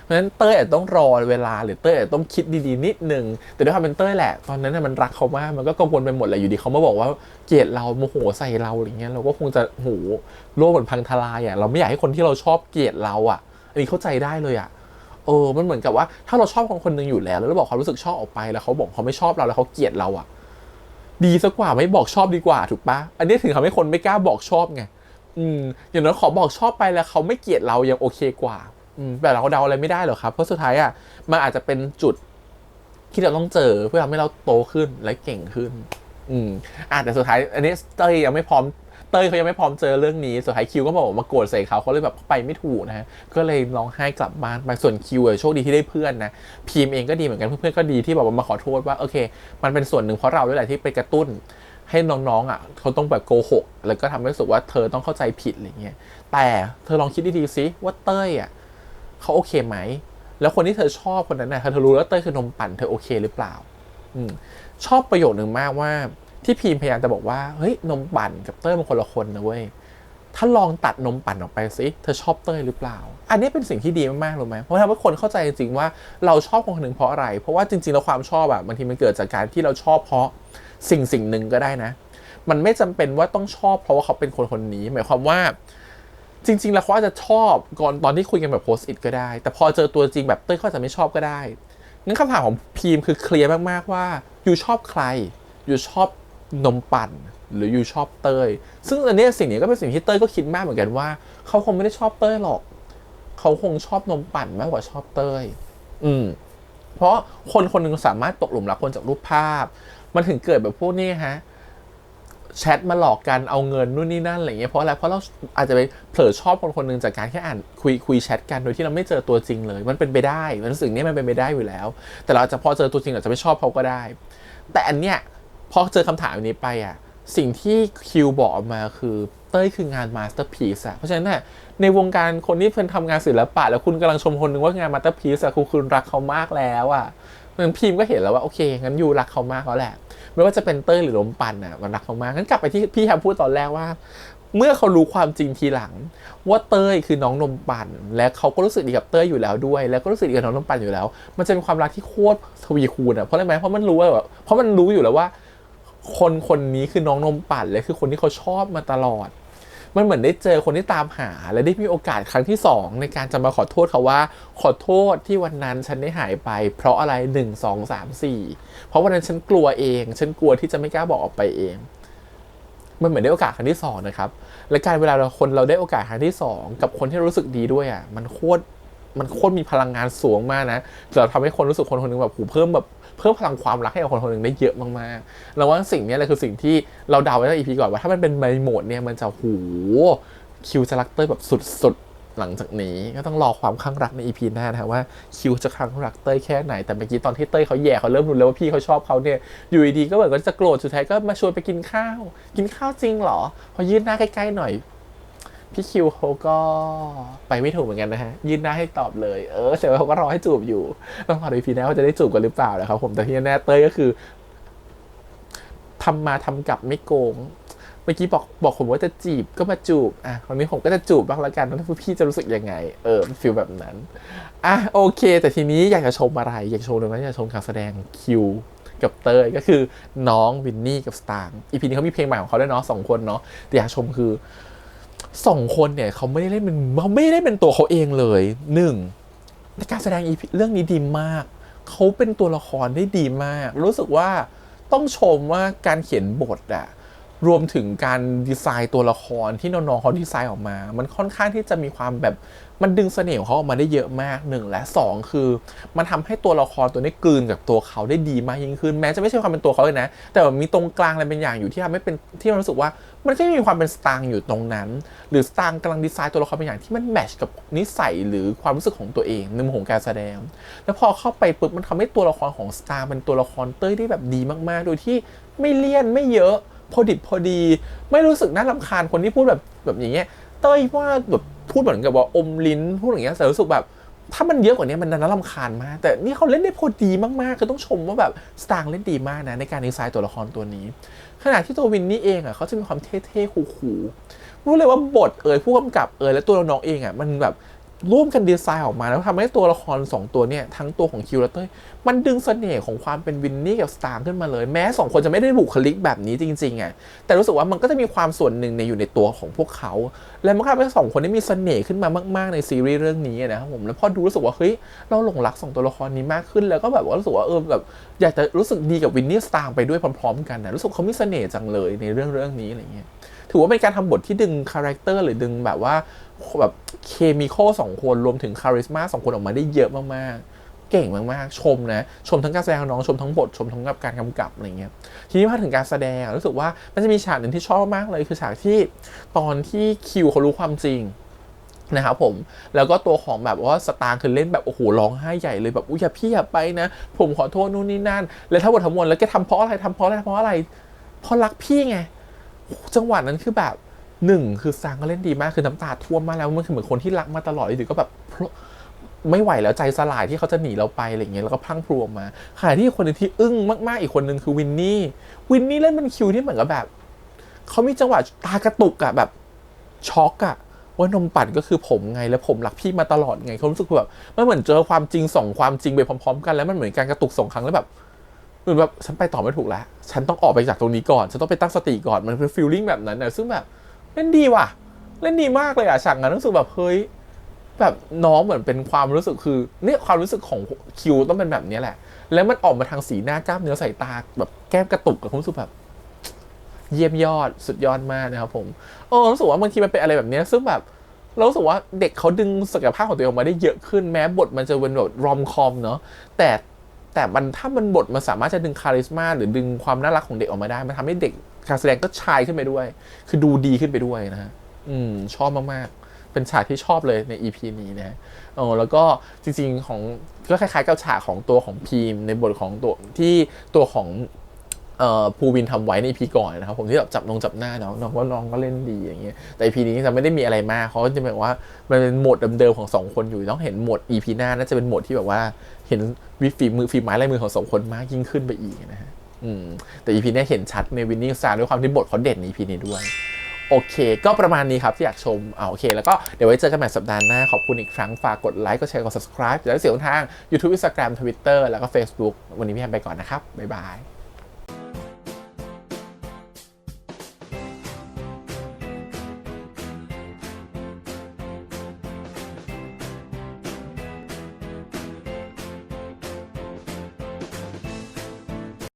เพราะฉะนั้นเต้ยอาจต้องรอเวลาหรือเต้ยอาจต้องคิดดีๆนิดนึงแต่ด้วยความเป็นเต้ยแหละตอนนั้นมันรักเขามากมันก็กังวลไปหมดแหละอยู่ดีเขามาบอกว่าเกลียดเราโมโหใส่เราอะไรเงี้ยเราก็คงจะโหโลกมันพังทลายอ่ะเราไม่อยากให้คนที่เราชอบเกลียดเราอ่ะอันนี้เข้าใจได้เลยอ่ะมันเหมือนกับว่าถ้าเราชอบคนหนึ่งอยู่แล้วแล้วเราบอกความรู้สึกชอบออกไปแล้วเขาบอกเขาไม่ชอบเราแล้วเขาเกลียดเราอ่ะดีสักกว่าไม่บอกชอบดีกว่าถูกปะอันนี้ถึงทำให้คนไม่กล้าบอกชอบไงอย่างนั้นขอบอกชอบไปแล้วเขาไม่เกลียดเรายังโอเคกว่าแต่เราเดาอะไรไม่ได้หรอกครับเพราะสุดท้ายอ่ะมันอาจจะเป็นจุดที่เราต้องเจอเพื่อทำให้เราโตขึ้นและเก่งขึ้นแต่สุดท้ายอันนี้เต้ยเขายังไม่พร้อมเจอเรื่องนี้สุดท้ายคิวก็บอกมาโกรธใส่เขาเลยแบบไปไม่ถูกนะฮะก็เลยร้องไห้กลับบ้านไปส่วนคิวโชคดีที่ได้เพื่อนนะพีมเองก็ดีเหมือนกันเพื่อนๆก็ดีที่แบบมาขอโทษว่าโอเคมันเป็นส่วนหนึ่งเพราะเราด้วยแหละที่ไปกระตุ้นให้น้องๆอ่ะเขาต้องแบบโกหกแล้วก็ทำให้รู้สึกว่าเธอต้องเข้าใจผิดอะไรเงี้ยแต่เธอลองคิดดีๆซิว่าเต้ยอ่ะเขาโอเคไหมแล้วคนที่เธอชอบคนนั้นน่ะเธอรู้แล้วเต้ยคือนมปั่นเธอโอเคหรือเปล่าชอบประโยคนึงมากว่าที่พีมพยายามจะบอกว่าเฮ้ยนมปั่นกับเต้ยมันคนละคนนะเว้ยถ้าลองตัดนมปั่นออกไปสิเธอชอบเต้ยหรือเปล่าอันนี้เป็นสิ่งที่ดีมากๆรู้ไหมเพราะทำให้คนเข้าใจจริงๆว่าเราชอบคนหนึ่งเพราะอะไรเพราะว่าจริงๆแล้วความชอบอะบางทีมันเกิดจากการที่เราชอบเพราะสิ่งหนึ่งก็ได้นะมันไม่จำเป็นว่าต้องชอบเพราะว่าเขาเป็นคนนี้หมายความว่าจริงๆแล้วเขาอาจจะชอบก่อนตอนที่คุยกันแบบโพสต์อิทก็ได้แต่พอเจอตัวจริงแบบเต้ยเขาจะไม่ชอบก็ได้งั้นคำถามของพีมคือเคลียร์มากๆว่าอยู่ชอบใครอยู่ชอบนมปั่นหรืออยู่ชอบเต้ยซึ่งอันนี้สิ่งนี้ก็เป็นสิ่งที่เต้ยก็คิดมากเหมือนกันว่าเขาคงไม่ได้ชอบเต้ยหรอกเขาคงชอบนมปั่นมากกว่าชอบเต้ยเพราะคนคนหนึ่งสามารถตกหลุมรักคนจากรูปภาพมันถึงเกิดแบบพวกนี้ฮะแชทมาหลอกกันเอาเงินนู่นนี่นั่นอะไรเงี้ยเพราะอะไรเพราะเราอาจจะไปเผลอชอบคนคนหนึ่งจากการแค่อ่านคุยแชทกันโดยที่เราไม่เจอตัวจริงเลยมันเป็นไปได้สิ่งนี้มันเป็นไปได้อยู่แล้วแต่เราจะพอเจอตัวจริงอาจจะไม่ชอบเขาก็ได้แต่อันเนี้ยพอเจอคำถามนี้ไปอ่ะสิ่งที่คิวบอกออกมาคือเต้ยคืองานมาสเตอร์พีซอ่ะเพราะฉะนั้นในวงการคนที่เพิ่งทำงานศิลปะแล้วคุณกำลังชมคนหนึ่งว่างานมาสเตอร์พีซอ่ะคุณรักเขามากแล้วอ่ะมันพิมพ์ก็เห็นแล้วว่าโอเคงั้นยูรักเขามากแล้วแหละไม่ว่าจะเป็นเต้ยหรือลมปั่นอ่ะมันรักเขามากงั้นกลับไปที่พี่แฮมพูดตอนแรกว่าเมื่อเขารู้ความจริงทีหลังว่าเต้ยคือน้องนมปั่นและเขาก็รู้สึกดีกับเต้ยอยู่แล้วด้วยแล้วก็รู้สึกดีกับน้องนมปั่นอยู่แล้วมันจะเป็นความรักที่โคตรทวีคูณอ่ะเพราะอะไรไหมเพราะมันรู้ว่าเพราะมันรู้อยู่แล้วว่าคนนี้คือน้องนมปั่นและคือคนที่เขาชอบมาตลอดมันเหมือนได้เจอคนที่ตามหาและได้มีโอกาสครั้งที่2ในการจะมาขอโทษเขาว่าขอโทษที่วันนั้นฉันได้หายไปเพราะอะไร1 2 3 4เพราะวันนั้นฉันกลัวเองฉันกลัวที่จะไม่กล้าบอกออกไปเองมันเหมือนได้โอกาสครั้งที่2นะครับและการเวลาเราได้โอกาสครั้งที่2กับคนที่รู้สึกดีด้วยอ่ะมันโคตรมีพลังงานสูงมากนะเราทำให้คนรู้สึกคนนึงแบบเพิ่มพลังความรักให้กับคนนึงได้เยอะมากๆแล้วว่าสิ่งนี้แหละคือสิ่งที่เราเดาไว้ใน EP ก่อนว่าถ้ามันเป็นไมโหมดเนี่ยมันจะคิวจะรักเต้ยแบบสุดๆหลังจากนี้ก็ต้องรอความคลั่งรักใน EP หน้านะครับว่าคิวจะคลั่งรักเต้ยแค่ไหนแต่เมื่อกี้ตอนที่เต้ยเขาแย่เขาเริ่มรู้แล้วว่าพี่เขาชอบเขาเนี่ยอยู่ดีๆก็เหมือนก็จะโกรธสุดท้ายก็มาชวนไปกินข้าวจริงเหรอพอยื่นหน้าใกล้ๆหน่อยพี่คิวเขาก็ไปไม่ถูกเหมือนกันนะฮะยื่นหน้าให้ตอบเลยเสร็จแล้วเขาก็รอให้จูบอยู่ต้องรอดูพีหน้าว่าจะได้จูบกันหรือเปล่านะครับผมแต่ที่แน่เต้ยก็คือทำกลับไม่โกงเมื่อกี้บอกผมว่าจะจีบก็มาจูบคราวนี้ผมก็จะจูบบ้างละกันแล้วพี่จะรู้สึกยังไงฟีลแบบนั้นโอเคแต่ทีนี้อยากจะชมอะไรอยากชมเลยว่าอยากชมการแสดงคิวกับเต้ยก็คือน้องวินนี่กับสตางค์อีพีนี้เขามีเพลงใหม่ของเขาด้วยเนาะ2 คนเนาะแต่อยากชมคือ2 คนเนี่ยเขาไม่ได้เป็นตัวเขาเองเลย1ในการแสดงเรื่องนี้ดีมากเขาเป็นตัวละครได้ดีมากรู้สึกว่าต้องชมว่าการเขียนบทรวมถึงการดีไซน์ตัวละครที่น้องๆเขาดีไซน์ออกมามันค่อนข้างที่จะมีความแบบมันดึงเสน่ห์ของเขาออกมาได้เยอะมาก1และ2คือมันทำให้ตัวละครตัวนี้กลืนกับตัวเขาได้ดีมากยิ่งขึ้นแม้จะไม่ใช่ความเป็นตัวเขาเลยนะแต่แบบมีตรงกลางอะไรเป็นอย่างอยู่ที่ทำให้เป็นที่เรารู้สึกว่ามันก็มีความเป็นสตางค์อยู่ตรงนั้นหรือสตางค์กำลังดีไซน์ตัวละครเป็นอย่างที่มันแมทช์กับนิสัยหรือความรู้สึกของตัวเองในมุมของการแสดงแล้วพอเข้าไปปุ๊บมันทำให้ตัวละครของสตางค์เป็นตัวละครเต้ยได้แบบดีมากๆโดยที่ไม่เลี่ยนไม่เยอะพอดิบพอดีไม่รู้สึกน่ารำคาญคนที่พูดแบบอย่างเงี้ยเต้ยว่าแบบพูดเหมือนกับว่าอมลิ้นพูดอย่างเงี้ยแต่รู้สึกแบบ ถ้ามันเยอะกว่านี้มันน่ารำคาญมากแต่นี่เขาเล่นได้พอดีมากๆคือต้องชมว่าแบบสตางค์เล่นดีมากนะในการดีไซน์ตัวละครตัวนี้ขณะที่ตัววินนี่เองอ่ะเขาจะมีความเท่ๆคูลๆรู้เลยว่าบทผู้กำกับและตัวน้องเองอ่ะมันแบบร่วมกันดีไซน์ออกมาแล้วทำให้ตัวละคร2ตัวเนี่ยทั้งตัวของคิวและเต้ยมันดึงเสน่ห์ของความเป็นวินนี่กับสตางค์ขึ้นมาเลยแม้2คนจะไม่ได้บุคลิกแบบนี้จริงๆอ่ะแต่รู้สึกว่ามันก็จะมีความส่วนหนึ่งอยู่ในตัวของพวกเขาและมันก็ทำให้2คนนี้มีเสน่ห์ขึ้นมามากๆในซีรีส์เรื่องนี้นะครับผมแล้วพอดูรู้สึกว่าเฮ้ยเราหลงรัก2ตัวละครนี้มากขึ้นแล้วก็แบบว่ารู้สึกว่าแบบอยากจะรู้สึกดีกับวินนี่สตางค์ไปด้วยพร้อมๆกันนะรู้สึกเขามีเสน่ห์จังเลยในเรื่องนี้อะไรเงี้ยถือว่าเป็นการทำบทที่ดึงคาแรคเตอร์หรือดึงแบบว่าแบบเคมีคอล2คนรวมถึงคาริสมา2คนออกมาได้เยอะมากๆเก่งมากๆชมนะชมทั้งการแสดงน้องชมทั้งบทชมทั้งการกำกับอะไรเงี้ยทีนี้มาถึงการแสดงรู้สึกว่ามันจะมีฉากหนึ่งที่ชอบมากเลยคือฉากที่ตอนที่คิวเขารู้ความจริงนะครับผมแล้วก็ตัวของแบบว่าสตางค์คือเล่นแบบโอ้โหร้องไห้ใหญ่เลยแบบอย่าพี่อย่าไปนะผมขอโทษนู่นนี่นั่นแล้วทั้งหมดทั้งมวลแล้วแกทำเพราะอะไรเพราะรักพี่ไงจังหวะนั้นคือแบบคือสตางค์ก็เล่นดีมากคือน้ำตาท่วมมากแล้วมันคือเหมือนคนที่รักมาตลอดอยู่ก็แบบไม่ไหวแล้วใจสลายที่เขาจะหนีเราไปอะไรเงี้ยแล้วก็พลั่งพลูออกมาขณะที่คนนึงที่อึ้งมากๆอีกคนนึงคือวินนี่เล่นเป็นคิวที่เหมือนกับแบบเขามีจังหวะตากระตุกอะแบบช็อกอะว่านมปั่นก็คือผมไงแล้วผมรักพี่มาตลอดไงเขารู้สึกแบบมันเหมือนเจอความจริง2ความจริงไปพร้อมๆกันแล้วมันเหมือนการกระตุก2ครั้งแล้วแบบเหมือนแบบฉันไปต่อไม่ถูกแล้วฉันต้องออกไปจากตรงนี้ก่อนฉันต้องไปตั้งสติก่อนมันเป็นฟีลลิ่งแบบนั้นนะซึ่งแบบเล่นดีว่ะเล่นดีมากเลยฉากนั้นรู้สึกแบบเฮ้ยแบบน้องเหมือนเป็นความรู้สึกคือเนี่ยความรู้สึกของคิวต้องเป็นแบบนี้แหละแล้วมันออกมาทางสีหน้ากล้ามเนื้อสายตาแบบแก้มกระตุกกับความรู้สึกแบบเยี่ยมยอดสุดยอดมากนะครับผมรู้สึกว่าบางทีมันเป็นอะไรแบบนี้ซึ่งแบบเรารู้สึกว่าเด็กเขาดึงศักยภาพของตัวเองออกมาได้เยอะขึ้นแม้บทมันจะเป็นแบบรอมคอมเนาะแต่มันถ้ามันบทมันสามารถจะดึงคาริสมาหรือดึงความน่ารักของเด็กออกมาได้มันทำให้เด็กการแสดงก็ชายขึ้นไปด้วยคือดูดีขึ้นไปด้วยนะฮะชอบมากๆเป็นฉากที่ชอบเลยใน EP นี้นะแล้วก็จริงๆของก็คล้ายๆกับฉากของตัวของพีมในบทของตัวของภูวินทำไว้ใน EP ก่อนนะครับผมที่แบบจับหน้าน้องว่าน้องก็เล่นดีอย่างเงี้ยแต่ EP นี้จะไม่ได้มีอะไรมากเขาจะแบบว่ามันเป็นโหมดเดิมๆของ2คนอยู่ต้องเห็นโหมด EP หน้าน่าจะเป็นโหมดที่แบบว่าเห็นฝีไม้ลายมือของ2คนมากยิ่งขึ้นไปอีกนะฮะแต่ EP นี้เห็นชัดในวินนิ่งสตาร์ด้วยความที่บทเขาเด่นใน EP นี้ด้วยโอเคก็ประมาณนี้ครับที่อยากชมโอเคแล้วก็เดี๋ยวไว้เจอกันใหม่สัปดาห์หน้าขอบคุณอีกครั้งฝากกดไลค์กดแชร์กด subscribe จะได้เสียงทาง YouTube Instagram Twitter แล้วก็ Facebook วันนี้พี่แฮมไปก่อนนะครับบ๊ายบาย